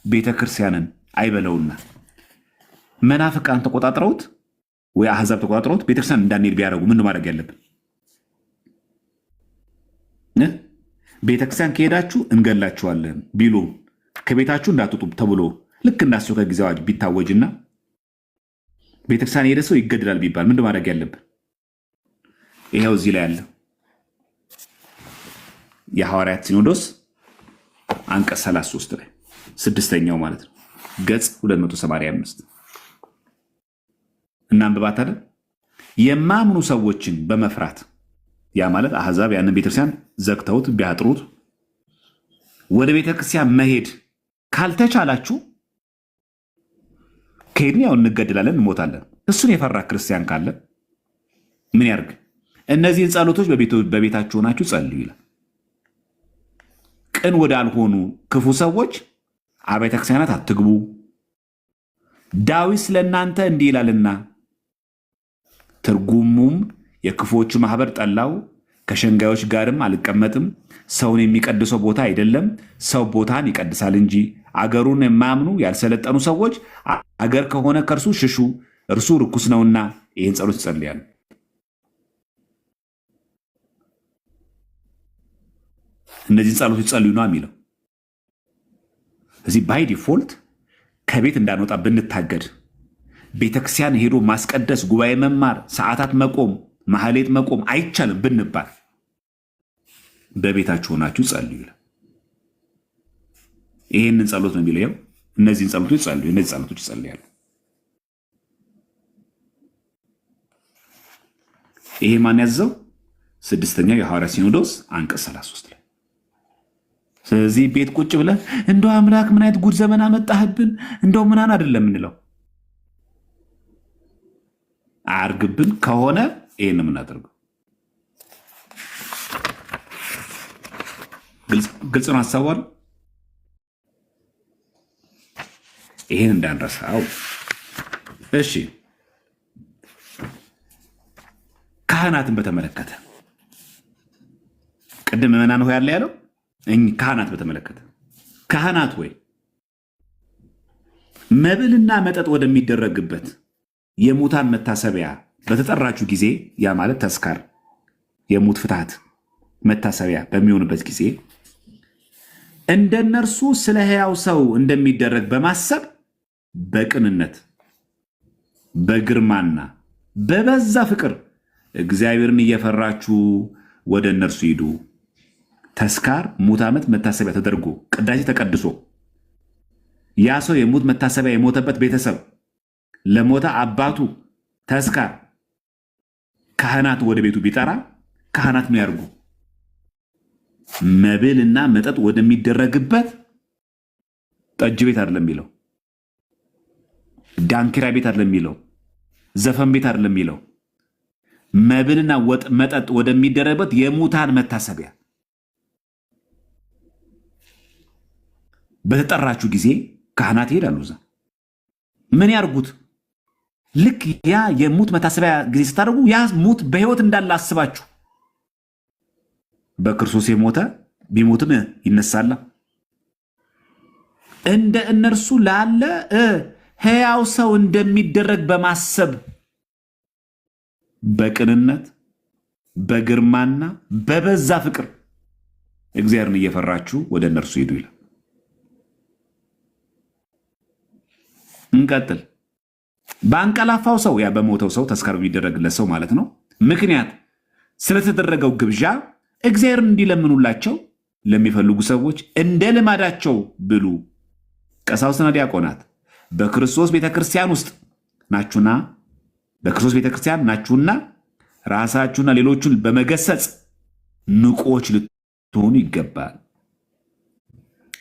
ቤተክርስቲያንን አይበለውና መናፍቃን ተቆጣጥረውት ወይ አህዛብ ተቆጣጥረውት ቤተክርስቲያን እንዳንሄድ ቢያደርጉ ምን ማድረግ ያለብን? ቤተክርስቲያን ከሄዳችሁ እንገላችኋለን ቢሉ ከቤታችሁ እንዳትወጡ ተብሎ ልክ እንዳስቸው ከጊዜ አዋጅ ቢታወጅና ቤተክርስቲያን የሄደ ሰው ይገድላል ቢባል ምን ማድረግ ያለብን? ይሄው እዚህ ላይ ያለ የሐዋርያት ሲኖዶስ አንቀጽ 33 ላይ ስድስተኛው ማለት ነው ገጽ 285 እናንብባት አይደል? የማምኑ ሰዎችን በመፍራት ያ ማለት አህዛብ ያንን ቤተክርስቲያን ዘግተውት ቢያጥሩት ወደ ቤተክርስቲያን መሄድ ካልተቻላችሁ ከሄድን ያው እንገድላለን፣ እንሞታለን። እሱን የፈራ ክርስቲያን ካለ ምን ያርግ? እነዚህን ጸሎቶች በቤታችሁ ሆናችሁ ጸልዩ ይላል። ቅን ወዳልሆኑ ክፉ ሰዎች አብያተ ክርስቲያናት አትግቡ። ዳዊት ስለእናንተ እንዲህ ይላልና ትርጉሙም የክፉዎቹ ማህበር ጠላው፣ ከሸንጋዮች ጋርም አልቀመጥም። ሰውን የሚቀድሰው ቦታ አይደለም፣ ሰው ቦታን ይቀድሳል እንጂ። አገሩን የማያምኑ ያልሰለጠኑ ሰዎች አገር ከሆነ ከእርሱ ሽሹ፣ እርሱ ርኩስ ነውና። ይህን ጸሎት ይጸልያል። እነዚህን ጸሎቶች ጸልዩ ነው የሚለው። እዚህ ባይ ዲፎልት ከቤት እንዳንወጣ ብንታገድ፣ ቤተክርስቲያን ሄዶ ማስቀደስ፣ ጉባኤ መማር፣ ሰዓታት መቆም፣ ማህሌት መቆም አይቻልም ብንባል በቤታችሁ ሆናችሁ ጸልዩ ይላል። ይህንን ጸሎት ነው የሚለው። እነዚህን ጸሎቶች ጸልዩ። እነዚህ ጸሎቶች ይጸልያሉ። ይሄ ማን ያዘው? ስድስተኛው የሐዋርያት ሲኖዶስ አንቀጽ 33 ላይ። ስለዚህ ቤት ቁጭ ብለህ እንደው አምላክ ምን አይነት ጉድ ዘመን አመጣህብን እንደው ምናን አይደለም የምንለው። አያርግብን ከሆነ ይሄን ነው የምናደርገው። ግልጽ ነው ሀሳቧል። ይሄን እንዳንረሳው። እሺ ካህናትን በተመለከተ ቅድም ምዕመናን ሆይ ያለ ያለው ካህናት በተመለከተ ካህናት ወይ መብልና መጠጥ ወደሚደረግበት የሙታን መታሰቢያ በተጠራችሁ ጊዜ ያ ማለት ተስካር የሙት ፍትሐት መታሰቢያ በሚሆንበት ጊዜ እንደነርሱ ስለ ሕያው ሰው እንደሚደረግ በማሰብ በቅንነት በግርማና በበዛ ፍቅር እግዚአብሔርን እየፈራችሁ ወደ እነርሱ ሂዱ። ተስካር ሙት ዓመት መታሰቢያ ተደርጎ ቅዳሴ ተቀድሶ ያ ሰው የሙት መታሰቢያ የሞተበት ቤተሰብ ለሞተ አባቱ ተስካር ካህናት ወደ ቤቱ ቢጠራ ካህናት ምን ያርጉ? መብልና መጠጥ ወደሚደረግበት ጠጅ ቤት አይደለም የሚለው፣ ዳንኪራ ቤት አይደለም የሚለው፣ ዘፈን ቤት አይደለም የሚለው፣ መብልና መጠጥ ወደሚደረግበት የሙታን መታሰቢያ በተጠራችሁ ጊዜ ካህናት ይሄዳሉ። እዛ ምን ያርጉት? ልክ ያ የሙት መታሰቢያ ጊዜ ስታደርጉ ያ ሙት በሕይወት እንዳለ አስባችሁ በክርስቶስ የሞተ ቢሞትም ይነሳል እንደ እነርሱ ላለ ሕያው ሰው እንደሚደረግ በማሰብ በቅንነት በግርማና በበዛ ፍቅር እግዚአብሔርን እየፈራችሁ ወደ እነርሱ ሂዱ ይላል። እንቀጥል። በአንቀላፋው ሰው ያ በሞተው ሰው ተስካር የሚደረግለት ሰው ማለት ነው ምክንያት ስለተደረገው ግብዣ እግዚአብሔርን እንዲለምኑላቸው ለሚፈልጉ ሰዎች እንደ ልማዳቸው ብሉ። ቀሳውስትና ዲያቆናት በክርስቶስ ቤተክርስቲያን ውስጥ ናችሁና በክርስቶስ ቤተክርስቲያን ናችሁና ራሳችሁና ሌሎቹን በመገሰጽ ንቆች ልትሆኑ ይገባል።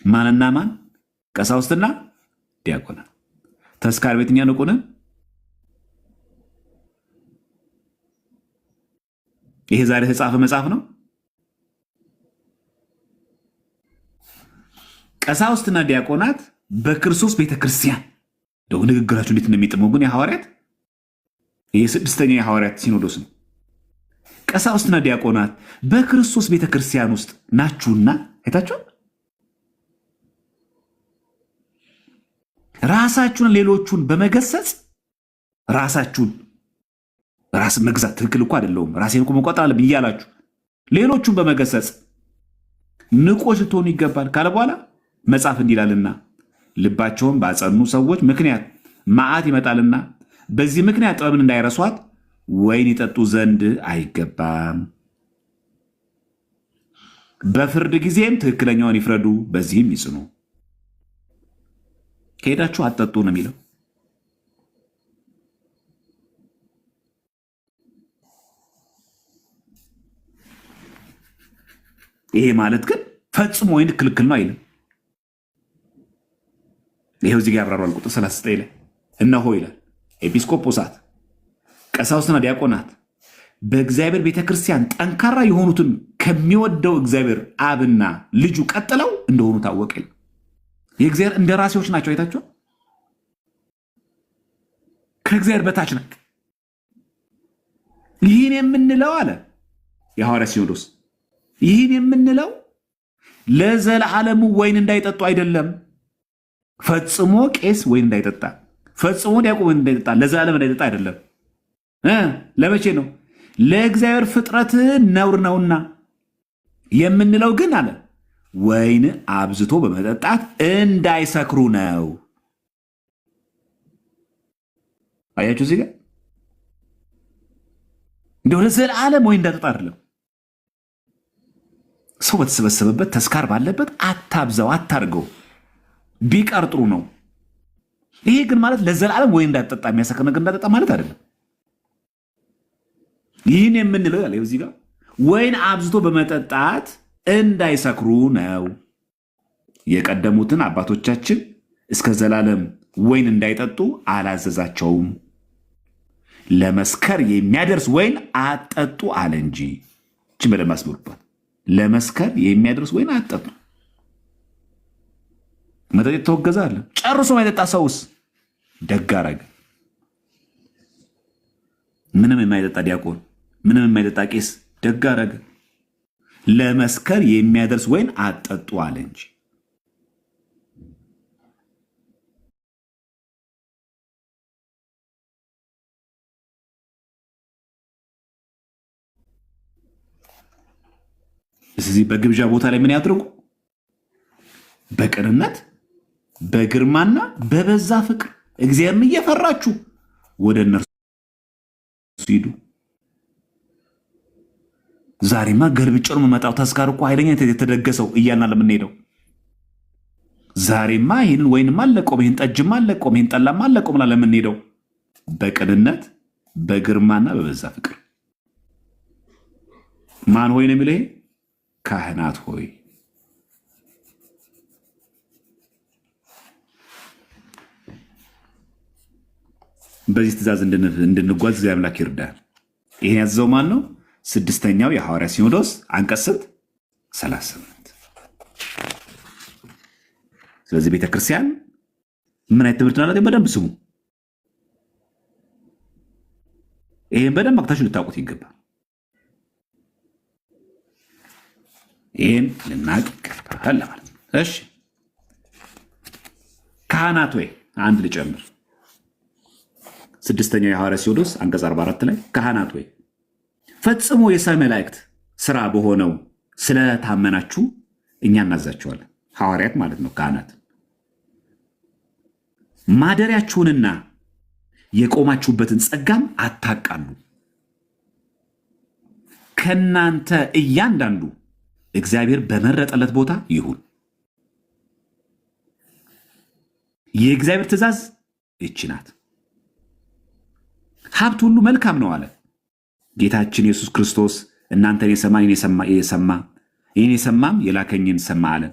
ማንና ማን? ቀሳውስትና ዲያቆናት። ተስካር ቤትኛ ንቁንን ይሄ ዛሬ የተጻፈ መጽሐፍ ነው። ቀሳውስትና ዲያቆናት በክርስቶስ ቤተክርስቲያን ደው ንግግራችሁ እንዴት እንደሚጥመው ግን የሐዋርያት ይሄ ስድስተኛው የሐዋርያት ሲኖዶስ ነው። ቀሳውስትና ዲያቆናት በክርስቶስ ቤተክርስቲያን ውስጥ ናችሁና አይታችሁ ራሳችሁን ሌሎቹን በመገሰጽ ራስ መግዛት ትክክል እኮ አይደለም፣ ራሴን እኮ መቆጣጠር አለብኝ እያላችሁ ሌሎቹን በመገሰጽ ንቆች ልትሆኑ ይገባል ካለ በኋላ መጽሐፍ እንዲላልና ልባቸውን ባጸኑ ሰዎች ምክንያት መዓት ይመጣልና በዚህ ምክንያት ጥበብን እንዳይረሷት ወይን ይጠጡ ዘንድ አይገባም። በፍርድ ጊዜም ትክክለኛውን ይፍረዱ፣ በዚህም ይጽኑ። ከሄዳችሁ አትጠጡ ነው የሚለው። ይሄ ማለት ግን ፈጽሞ ወይን ክልክል ነው አይልም። ይሄው እዚህ ጋር ያብራራል። ቁጥር 39 ላይ እነሆ ይላል ኤጲስቆጶሳት፣ ቀሳውስትና ዲያቆናት በእግዚአብሔር ቤተክርስቲያን ጠንካራ የሆኑትን ከሚወደው እግዚአብሔር አብና ልጁ ቀጥለው እንደሆኑ ታወቀ። የእግዚአብሔር እንደራሴዎች ናቸው። አይታችሁ ከእግዚአብሔር በታች ናቸው። ይህን የምንለው አለ የሐዋርያ ሲኖዶስ፣ ይህን የምንለው ለዘላለሙ ወይን እንዳይጠጡ አይደለም። ፈጽሞ ቄስ ወይን እንዳይጠጣ፣ ፈጽሞ ዲያቆን ወይን እንዳይጠጣ፣ ለዘላለም እንዳይጠጣ አይደለም። ለመቼ ነው? ለእግዚአብሔር ፍጥረት ነውር ነውና የምንለው ግን አለ ወይን አብዝቶ በመጠጣት እንዳይሰክሩ ነው። አያችሁ እዚህ ጋር እንደው ለዘላለም ወይን እንዳይጠጣ አይደለም። ሰው በተሰበሰበበት ተስካር ባለበት አታብዛው፣ አታርገው፣ ቢቀር ጥሩ ነው። ይሄ ግን ማለት ለዘላለም ወይን እንዳይጠጣ የሚያሰክር ነገር እንዳይጠጣ ማለት አይደለም። ይህን የምንለው ያለ እዚህ ጋር ወይን አብዝቶ በመጠጣት እንዳይሰክሩ ነው። የቀደሙትን አባቶቻችን እስከ ዘላለም ወይን እንዳይጠጡ አላዘዛቸውም። ለመስከር የሚያደርስ ወይን አጠጡ አለ እንጂ። እችን በደንብ አስምሩበት። ለመስከር የሚያደርስ ወይን አጠጡ። መጠጥ የተወገዘ አለ። ጨርሶ ማይጠጣ ሰውስ ደግ አደረገ። ምንም የማይጠጣ ዲያቆን፣ ምንም የማይጠጣ ቄስ ደግ አደረገ። ለመስከር የሚያደርስ ወይን አጠጡ አለ እንጂ። ስለዚህ በግብዣ ቦታ ላይ ምን ያድርጉ? በቅንነት በግርማና በበዛ ፍቅር እግዚአብሔርን እየፈራችሁ ወደ እነርሱ ሂዱ። ዛሬማ ገልብጬ ነው የምመጣው፣ ተስካር እኮ ኃይለኛ የተደገሰው እያልን ለምንሄደው ዛሬማ ይህንን ወይንም አለቆም፣ ይህን ጠጅም አለቆም፣ ይህን ጠላም አለቆም ላ ለምንሄደው በቅንነት በግርማና በበዛ ፍቅር። ማን ሆይ ነው የሚለው? ይሄ ካህናት ሆይ በዚህ ትእዛዝ እንድንጓዝ እግዚአብሔር አምላክ ይርዳል። ይህን ያዘዘው ማን ነው? ስድስተኛው የሐዋርያ ሲኖዶስ አንቀጽ 38። ስለዚህ ቤተክርስቲያን ምን አይነት ትምህርት ናት? በደንብ ስሙ። ይህን በደንብ አቅታችሁ ልታውቁት ይገባል። ይህን ልናቅ ይገባል ለማለት ነው። እሺ ካህናት ወይ አንድ ልጨምር። ስድስተኛው የሐዋርያ ሲኖዶስ አንቀጽ 44 ላይ ካህናት ወይ ፈጽሞ የሰማይ መላእክት ስራ በሆነው ስለታመናችሁ እኛ እናዛቸዋለን። ሐዋርያት ማለት ነው። ካህናት ማደሪያችሁንና የቆማችሁበትን ጸጋም አታቃሉ። ከእናንተ እያንዳንዱ እግዚአብሔር በመረጠለት ቦታ ይሁን። የእግዚአብሔር ትእዛዝ ይህች ናት። ሀብት ሁሉ መልካም ነው አለ ጌታችን ኢየሱስ ክርስቶስ። እናንተን የሰማ ይህን የሰማም የላከኝን ሰማ አለ።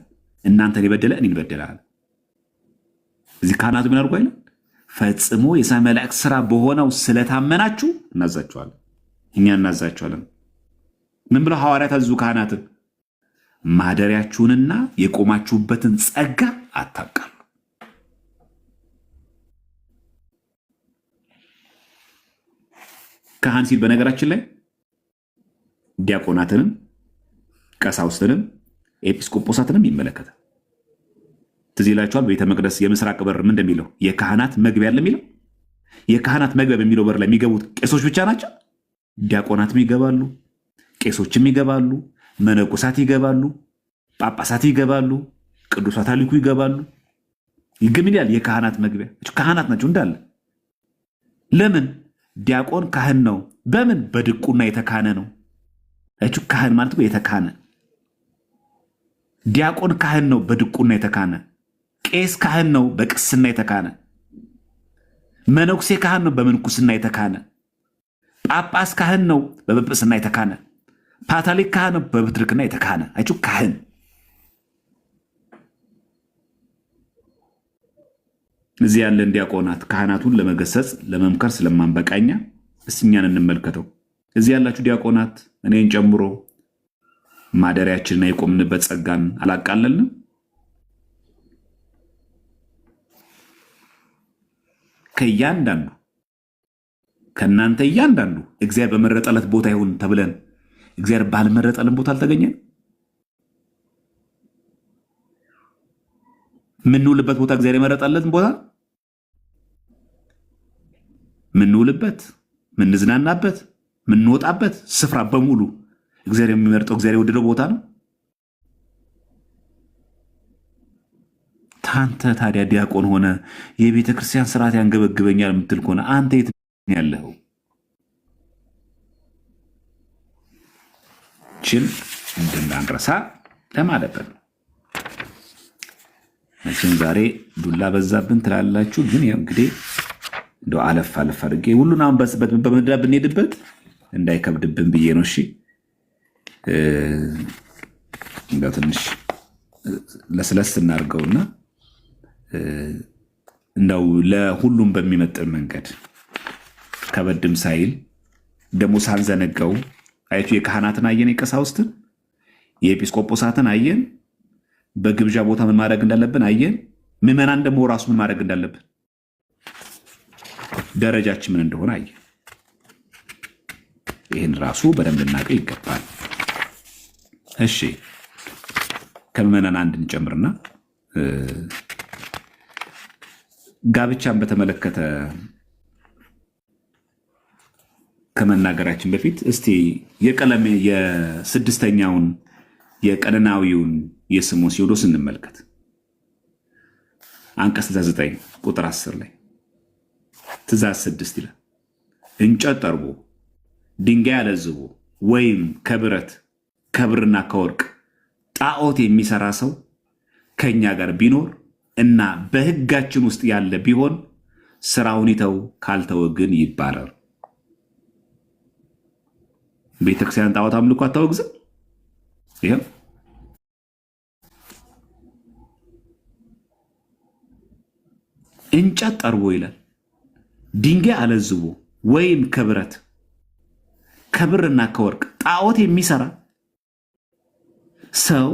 እናንተን የበደለ እኔን በደለ አለ። እዚህ ካህናቱ ምን አድርጎ አይለ? ፈጽሞ የሰማይ መላእክት ስራ በሆነው ስለታመናችሁ እናዛችኋለን። እኛ እናዛችኋለን። ምን ብለው ሐዋርያት አዘዙ? ካህናትን ማደሪያችሁንና የቆማችሁበትን ጸጋ አታቃሉ። ካህን ሲል በነገራችን ላይ ዲያቆናትንም ቀሳውስትንም ኤጲስቆጶሳትንም ይመለከታል። ትዝ ይላችኋል ቤተ መቅደስ የምስራቅ በር ምን እንደሚለው የካህናት መግቢያ አለ የሚለው። የካህናት መግቢያ በሚለው በር ላይ የሚገቡት ቄሶች ብቻ ናቸው? ዲያቆናትም ይገባሉ፣ ቄሶችም ይገባሉ፣ መነኮሳት ይገባሉ፣ ጳጳሳት ይገባሉ፣ ቅዱሳት አሊኩ ይገባሉ። ይግም ይላል የካህናት መግቢያ ካህናት ናቸው እንዳለ። ለምን? ዲያቆን ካህን ነው። በምን? በድቁና የተካነ ነው። ካህን ማለት የተካነ። ዲያቆን ካህን ነው፣ በድቁና የተካነ። ቄስ ካህን ነው፣ በቅስና የተካነ። መነኩሴ ካህን ነው፣ በምንኩስና የተካነ። ጳጳስ ካህን ነው፣ በጵጵስና የተካነ። ፓትርያርክ ካህን ነው፣ በፕትርክና የተካነ። ካህን እዚህ ያለን ዲያቆናት ካህናቱን ለመገሰጽ ለመምከር ስለማንበቃኛ እስኛን እንመልከተው። እዚህ ያላችሁ ዲያቆናት እኔን ጨምሮ ማደሪያችንና የቆምንበት ጸጋን አላቃለልንም? ከእያንዳንዱ ከእናንተ እያንዳንዱ እግዚአብሔር በመረጠለት ቦታ ይሁን ተብለን እግዚአብሔር ባልመረጠልን ቦታ አልተገኘን? ምንውልበት ቦታ እግዚአብሔር የመረጠለትን ቦታ ምንውልበት፣ ምንዝናናበት፣ ምንወጣበት ስፍራ በሙሉ እግዚአብሔር የሚመርጠው እግዚአብሔር የወደደው ቦታ ነው። ታንተ ታዲያ ዲያቆን ሆነ የቤተ ክርስቲያን ስርዓት ያንገበግበኛል የምትል ከሆነ አንተ የት ያለኸው? ችን እንድናንረሳ ለማለት ነው። መቼም ዛሬ ዱላ በዛብን ትላላችሁ፣ ግን ያው እንግዲህ እንደው አለፍ አለፍ አድርጌ ሁሉን አሁን በምድራ ብንሄድበት እንዳይከብድብን ብዬ ነው። እሺ እንደው ትንሽ ለስለስ እናድርገውና እንደው ለሁሉም በሚመጥን መንገድ ከበድም ሳይል ደግሞ ሳንዘነጋው አያችሁ፣ የካህናትን አየን፣ የቀሳውስትን የኤጲስቆጶሳትን አየን፣ በግብዣ ቦታ ምን ማድረግ እንዳለብን አየን። ምዕመናን ደግሞ ራሱ ምን ማድረግ እንዳለብን ደረጃችን ምን እንደሆነ አየን። ይህን ራሱ በደንብ ልናውቀው ይገባል። እሺ ከምዕመናን አንድ እንጨምርና ጋብቻን በተመለከተ ከመናገራችን በፊት እስቲ የስድስተኛውን የቀነናዊውን የስምዖን ሲኖዶስ እንመልከት። አንቀጽ 9 ቁጥር 10 ላይ ትእዛዝ 6 ይላል፣ እንጨት ጠርቦ ድንጋይ አለዝቦ ወይም ከብረት ከብርና ከወርቅ ጣዖት የሚሰራ ሰው ከኛ ጋር ቢኖር እና በሕጋችን ውስጥ ያለ ቢሆን ስራውን ይተው፣ ካልተወ ግን ይባረር። ቤተክርስቲያን ጣዖት አምልኮ አታወግዝም። ይሄም እንጨት ጠርቦ ይላል፣ ድንጋይ አለዝቦ ወይም ከብረት ከብርና ከወርቅ ጣዖት የሚሰራ ሰው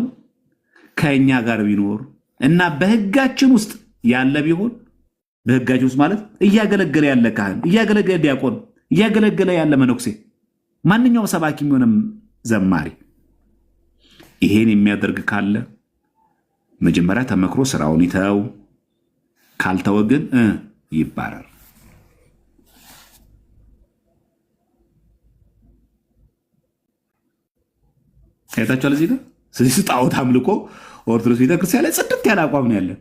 ከኛ ጋር ቢኖር እና በሕጋችን ውስጥ ያለ ቢሆን፣ በሕጋችን ውስጥ ማለት እያገለገለ ያለ ካህን፣ እያገለገለ ዲያቆን፣ እያገለገለ ያለ መነኩሴ፣ ማንኛውም ሰባኪ የሚሆንም ዘማሪ ይሄን የሚያደርግ ካለ መጀመሪያ ተመክሮ ስራውን ይተው፣ ካልተወ ግን ይባረር። አይታችኋል እዚህ ጋር። ስለዚህ ጣዖት አምልኮ ኦርቶዶክስ ቤተክርስቲያን ላይ ጽድት ያለ አቋም ነው ያለን።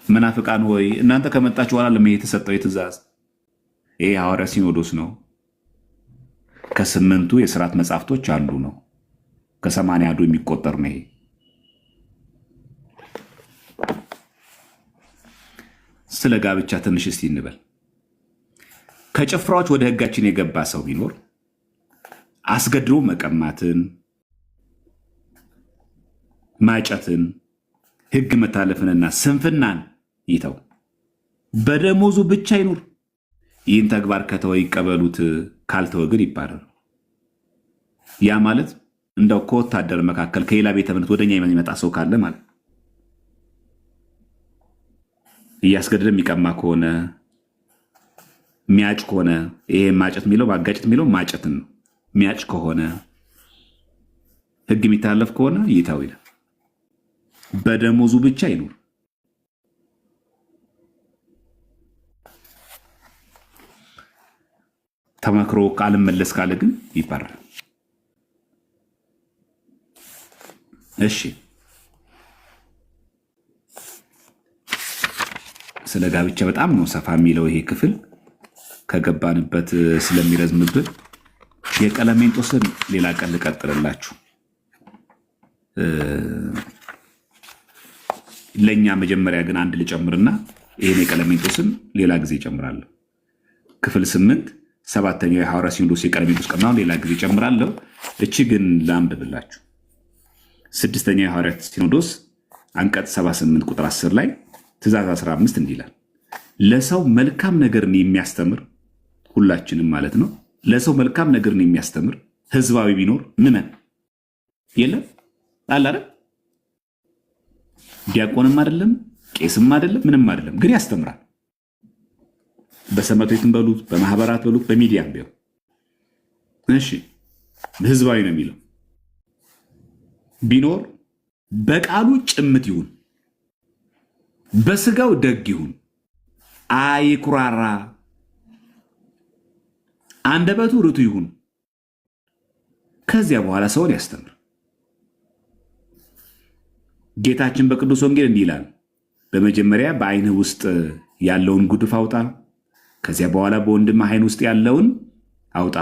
መናፍቃን ሆይ እናንተ ከመጣችሁ በኋላ ለምን የተሰጠው የትእዛዝ ይሄ ሐዋርያ ሲኖዶስ ነው። ከ8ቱ የሥርዓት መጻሕፍቶች አንዱ ነው። ከ80 አሐዱ የሚቆጠር ነው። ይሄ ስለ ጋብቻ ትንሽ እስቲ እንበል። ከጭፍራዎች ወደ ሕጋችን የገባ ሰው ቢኖር አስገድዶ መቀማትን፣ ማጨትን፣ ሕግ መታለፍንና ስንፍናን ይተው፣ በደሞዙ ብቻ ይኑር። ይህን ተግባር ከተወ ይቀበሉት፣ ካልተወ ግን ይባረር። ያ ማለት እንደው ከወታደር መካከል ከሌላ ቤተ እምነት ወደኛ የሚመጣ ሰው ካለ ማለት እያስገደደ የሚቀማ ከሆነ ሚያጭ ከሆነ ይሄ ማጨት የሚለው ማጋጨት የሚለው ማጨትን ነው። ሚያጭ ከሆነ ህግ የሚታለፍ ከሆነ ይታው ይላል። በደሞዙ ብቻ ይኑር። ተመክሮ ካልመለስ ካለ ግን ይባራል። እሺ ስለ ጋብቻ በጣም ነው ሰፋ የሚለው ይሄ ክፍል ከገባንበት ስለሚረዝምብን የቀለሜንጦስን ሌላ ቀን ልቀጥልላችሁ። ለኛ መጀመሪያ ግን አንድ ልጨምርና ይሄን የቀለሜንጦስን ሌላ ጊዜ እጨምራለሁ። ክፍል 8 7ኛው የሐዋርያ ሲኖዶስ የቀለሜንጦስ ቀኖና ሌላ ጊዜ እጨምራለሁ። እቺ ግን ላንብብላችሁ። 6ኛው የሐዋርያ ሲኖዶስ አንቀጽ 78 ቁጥር 10 ላይ ትእዛዝ 15 እንዲህ ይላል፣ ለሰው መልካም ነገርን የሚያስተምር ሁላችንም ማለት ነው። ለሰው መልካም ነገርን የሚያስተምር ህዝባዊ ቢኖር ምመን የለም አለ አይደል? ዲያቆንም አይደለም ቄስም አይደለም ምንም አይደለም፣ ግን ያስተምራል። በሰንበት ቤትም በሉት በማህበራት በሉት በሚዲያም ቢሆን እሺ፣ ህዝባዊ ነው የሚለው ቢኖር በቃሉ ጭምት ይሁን በስጋው ደግ ይሁን፣ አይኩራራ፣ አንደበቱ ርቱ ይሁን። ከዚያ በኋላ ሰውን ያስተምር። ጌታችን በቅዱስ ወንጌል እንዲህ ይላል፣ በመጀመሪያ በዓይንህ ውስጥ ያለውን ጉድፍ አውጣ፣ ከዚያ በኋላ በወንድምህ ዓይን ውስጥ ያለውን አውጣ።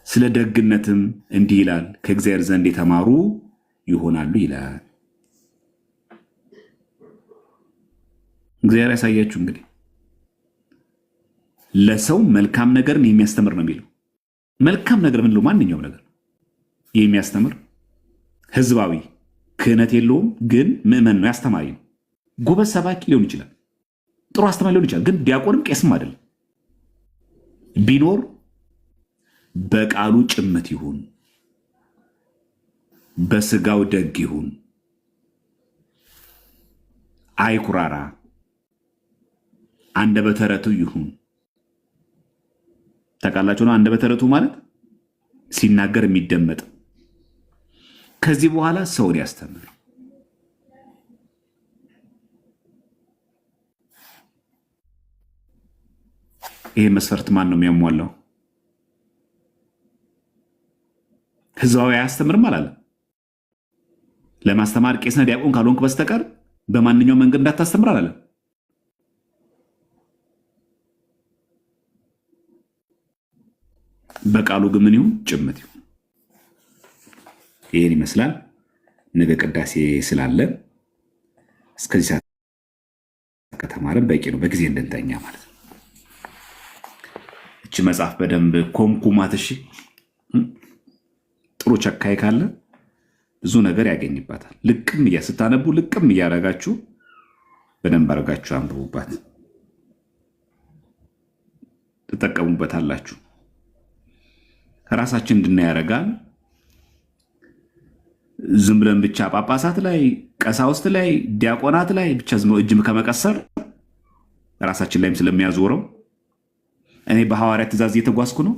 ስለ ደግነትም እንዲህ ይላል፣ ከእግዚአብሔር ዘንድ የተማሩ ይሆናሉ ይላል። እግዚአብሔር ያሳያችሁ። እንግዲህ ለሰው መልካም ነገርን የሚያስተምር ነው የሚለው። መልካም ነገር ምንለው? ማንኛውም ነገር የሚያስተምር ህዝባዊ፣ ክህነት የለውም ግን ምዕመን ነው፣ ያስተማሪ ነው። ጎበዝ ሰባኪ ሊሆን ይችላል፣ ጥሩ አስተማሪ ሊሆን ይችላል፣ ግን ዲያቆንም ቄስም አይደለም። ቢኖር በቃሉ ጭምት ይሁን፣ በስጋው ደግ ይሁን፣ አይኩራራ፣ አንደበተ ርቱዕ ይሁን። ታውቃላችሁ ነው አንደበተ ርቱዕ ማለት ሲናገር የሚደመጥ። ከዚህ በኋላ ሰውን ያስተምር። ይሄ መስፈርት ማን ነው የሚያሟላው? ህዝባዊ አያስተምርም አላለም። ለማስተማር ቄስና ዲያቆን ካልሆንክ በስተቀር በማንኛውም መንገድ እንዳታስተምር አላለም። በቃሉ ግን ምን ይሁን? ጭምት ይሁን። ይሄን ይመስላል። ነገ ቅዳሴ ስላለ እስከዚህ ሰዓት ከተማረን በቂ ነው፣ በጊዜ እንድንተኛ ማለት ነው። እቺ መጽሐፍ በደንብ ኮምኩማት። እሺ ጥሩ ቸካይ ካለ ብዙ ነገር ያገኝባታል። ልቅም ስታነቡ ልቅም እያረጋችሁ በደንብ አረጋችሁ አንብቡባት፣ ትጠቀሙበታላችሁ። ራሳችን እንድናይ ያደርጋል። ዝም ብለን ብቻ ጳጳሳት ላይ ቀሳውስት ላይ ዲያቆናት ላይ ብቻ ዝም እጅም ከመቀሰር ራሳችን ላይም ስለሚያዞረው እኔ በሐዋርያት ትእዛዝ እየተጓዝኩ ነው።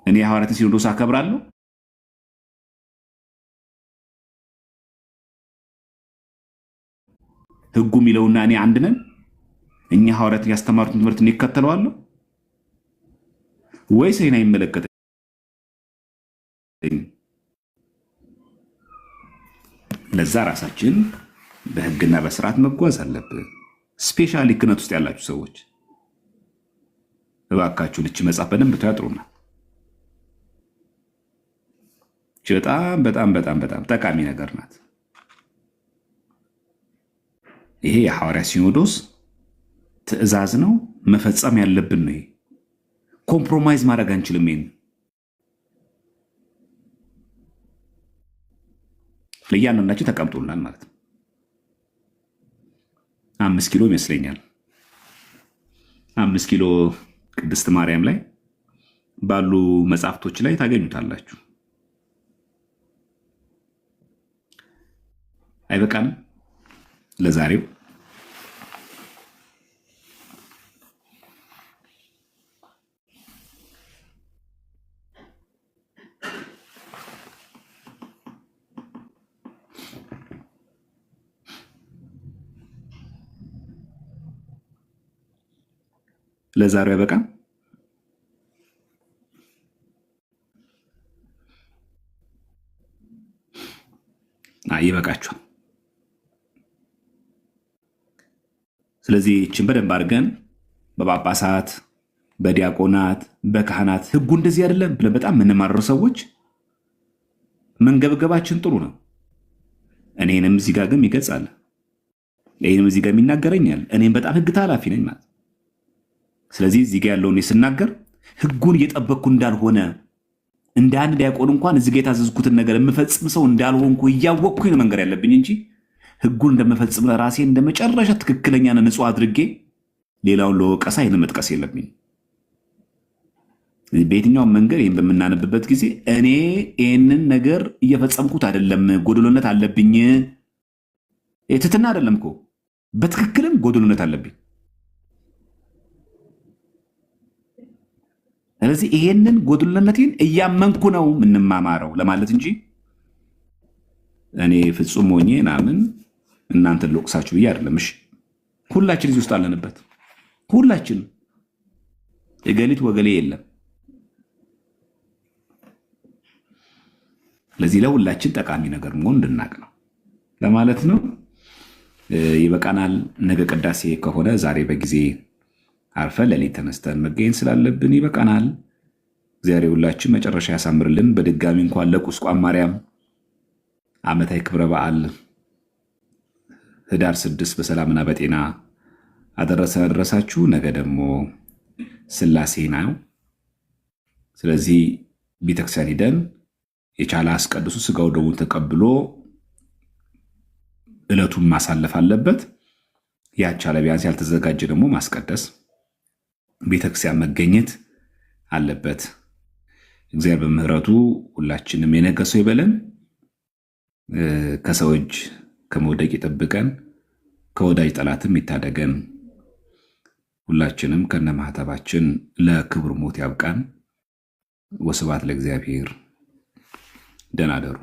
እኔ የሐዋርያትን ሲኖዶስ አከብራለሁ። ህጉ የሚለውና እኔ አንድ ነን። እኛ ሐዋርያት ያስተማሩትን ትምህርት እኔ እከተለዋለሁ ወይስ እኔን አይመለከተኝም? ለዛ ራሳችን በህግና በስርዓት መጓዝ አለብን። ስፔሻሊ ክህነት ውስጥ ያላችሁ ሰዎች እባካችሁ ልጅ መጽሐፍ በደንብ ታጥሩና በጣም በጣም በጣም በጣም ጠቃሚ ነገር ናት። ይሄ የሐዋርያ ሲኖዶስ ትእዛዝ ነው፣ መፈጸም ያለብን ነው። ኮምፕሮማይዝ ማድረግ አንችልም። ይሄን ለእያንዳንዳችን ተቀምጦልናል ማለት ነው። 5 ኪሎ ይመስለኛል 5 ኪሎ ቅድስት ማርያም ላይ ባሉ መጽሐፍቶች ላይ ታገኙታላችሁ። አይበቃንም ለዛሬው? ለዛሬው አይበቃም? ይበቃችኋል። ስለዚህ ይህችን በደንብ አድርገን በጳጳሳት፣ በዲያቆናት፣ በካህናት ህጉ እንደዚህ አይደለም ብለን በጣም የምንማረሩ ሰዎች መንገብገባችን ጥሩ ነው። እኔንም እዚህ ጋር ግን ይገጻል፣ ይህንም እዚህ ጋር የሚናገረኛል። እኔም በጣም ህግ ታላፊ ነኝ ማለት። ስለዚህ እዚህ ጋር ያለውን ስናገር ህጉን እየጠበቅኩ እንዳልሆነ እንደ አንድ ዲያቆን እንኳን እዚህ ጋር የታዘዝኩትን ነገር የምፈጽም ሰው እንዳልሆንኩ እያወቅኩኝ ነው መንገር ያለብኝ እንጂ ህጉን እንደመፈጽም ለራሴ እንደመጨረሻ ትክክለኛና ንጹህ አድርጌ ሌላውን ለወቀሳ ይህን መጥቀስ የለብኝ። በየትኛውም መንገድ ይህን በምናነብበት ጊዜ እኔ ይህንን ነገር እየፈጸምኩት አይደለም፣ ጎደሎነት አለብኝ። ትትና አይደለም እኮ በትክክልም ጎደሎነት አለብኝ። ስለዚህ ይሄንን ጎደሎነቴን እያመንኩ ነው የምንማማረው ለማለት እንጂ እኔ ፍጹም ሆኜ ናምን እናንተን ልወቅሳችሁ ብዬ አይደለም። እሺ ሁላችን እዚህ ውስጥ አለንበት። ሁላችን እገሊት ወገሌ የለም። ለዚህ ለሁላችን ጠቃሚ ነገር መሆን እንድናቅ ነው ለማለት ነው። ይበቃናል። ነገ ቅዳሴ ከሆነ ዛሬ በጊዜ አርፈን ሌሊት ተነስተን መገኘት ስላለብን ይበቃናል። እግዚአብሔር ሁላችን መጨረሻ ያሳምርልን። በድጋሚ እንኳን ለቁስቋም ማርያም ዓመታዊ ክብረ በዓል ህዳር 6 በሰላምና በጤና አደረሳችሁ። ነገ ደግሞ ስላሴ ነው። ስለዚህ ቤተክርስቲያን ሂደን የቻለ አስቀድሱ ስጋው ደሙን ተቀብሎ ዕለቱን ማሳለፍ አለበት። ያቻለ ቢያንስ ያልተዘጋጀ ደግሞ ማስቀደስ ቤተክርስቲያን መገኘት አለበት። እግዚአብሔር በምህረቱ ሁላችንም የነገሰው ይበለን። ከሰው እጅ ከመውደቅ ይጠብቀን፣ ከወዳጅ ጠላትም ይታደገን። ሁላችንም ከነማህተባችን ለክብር ሞት ያብቃን። ወስብሐት ለእግዚአብሔር። ደህና እደሩ።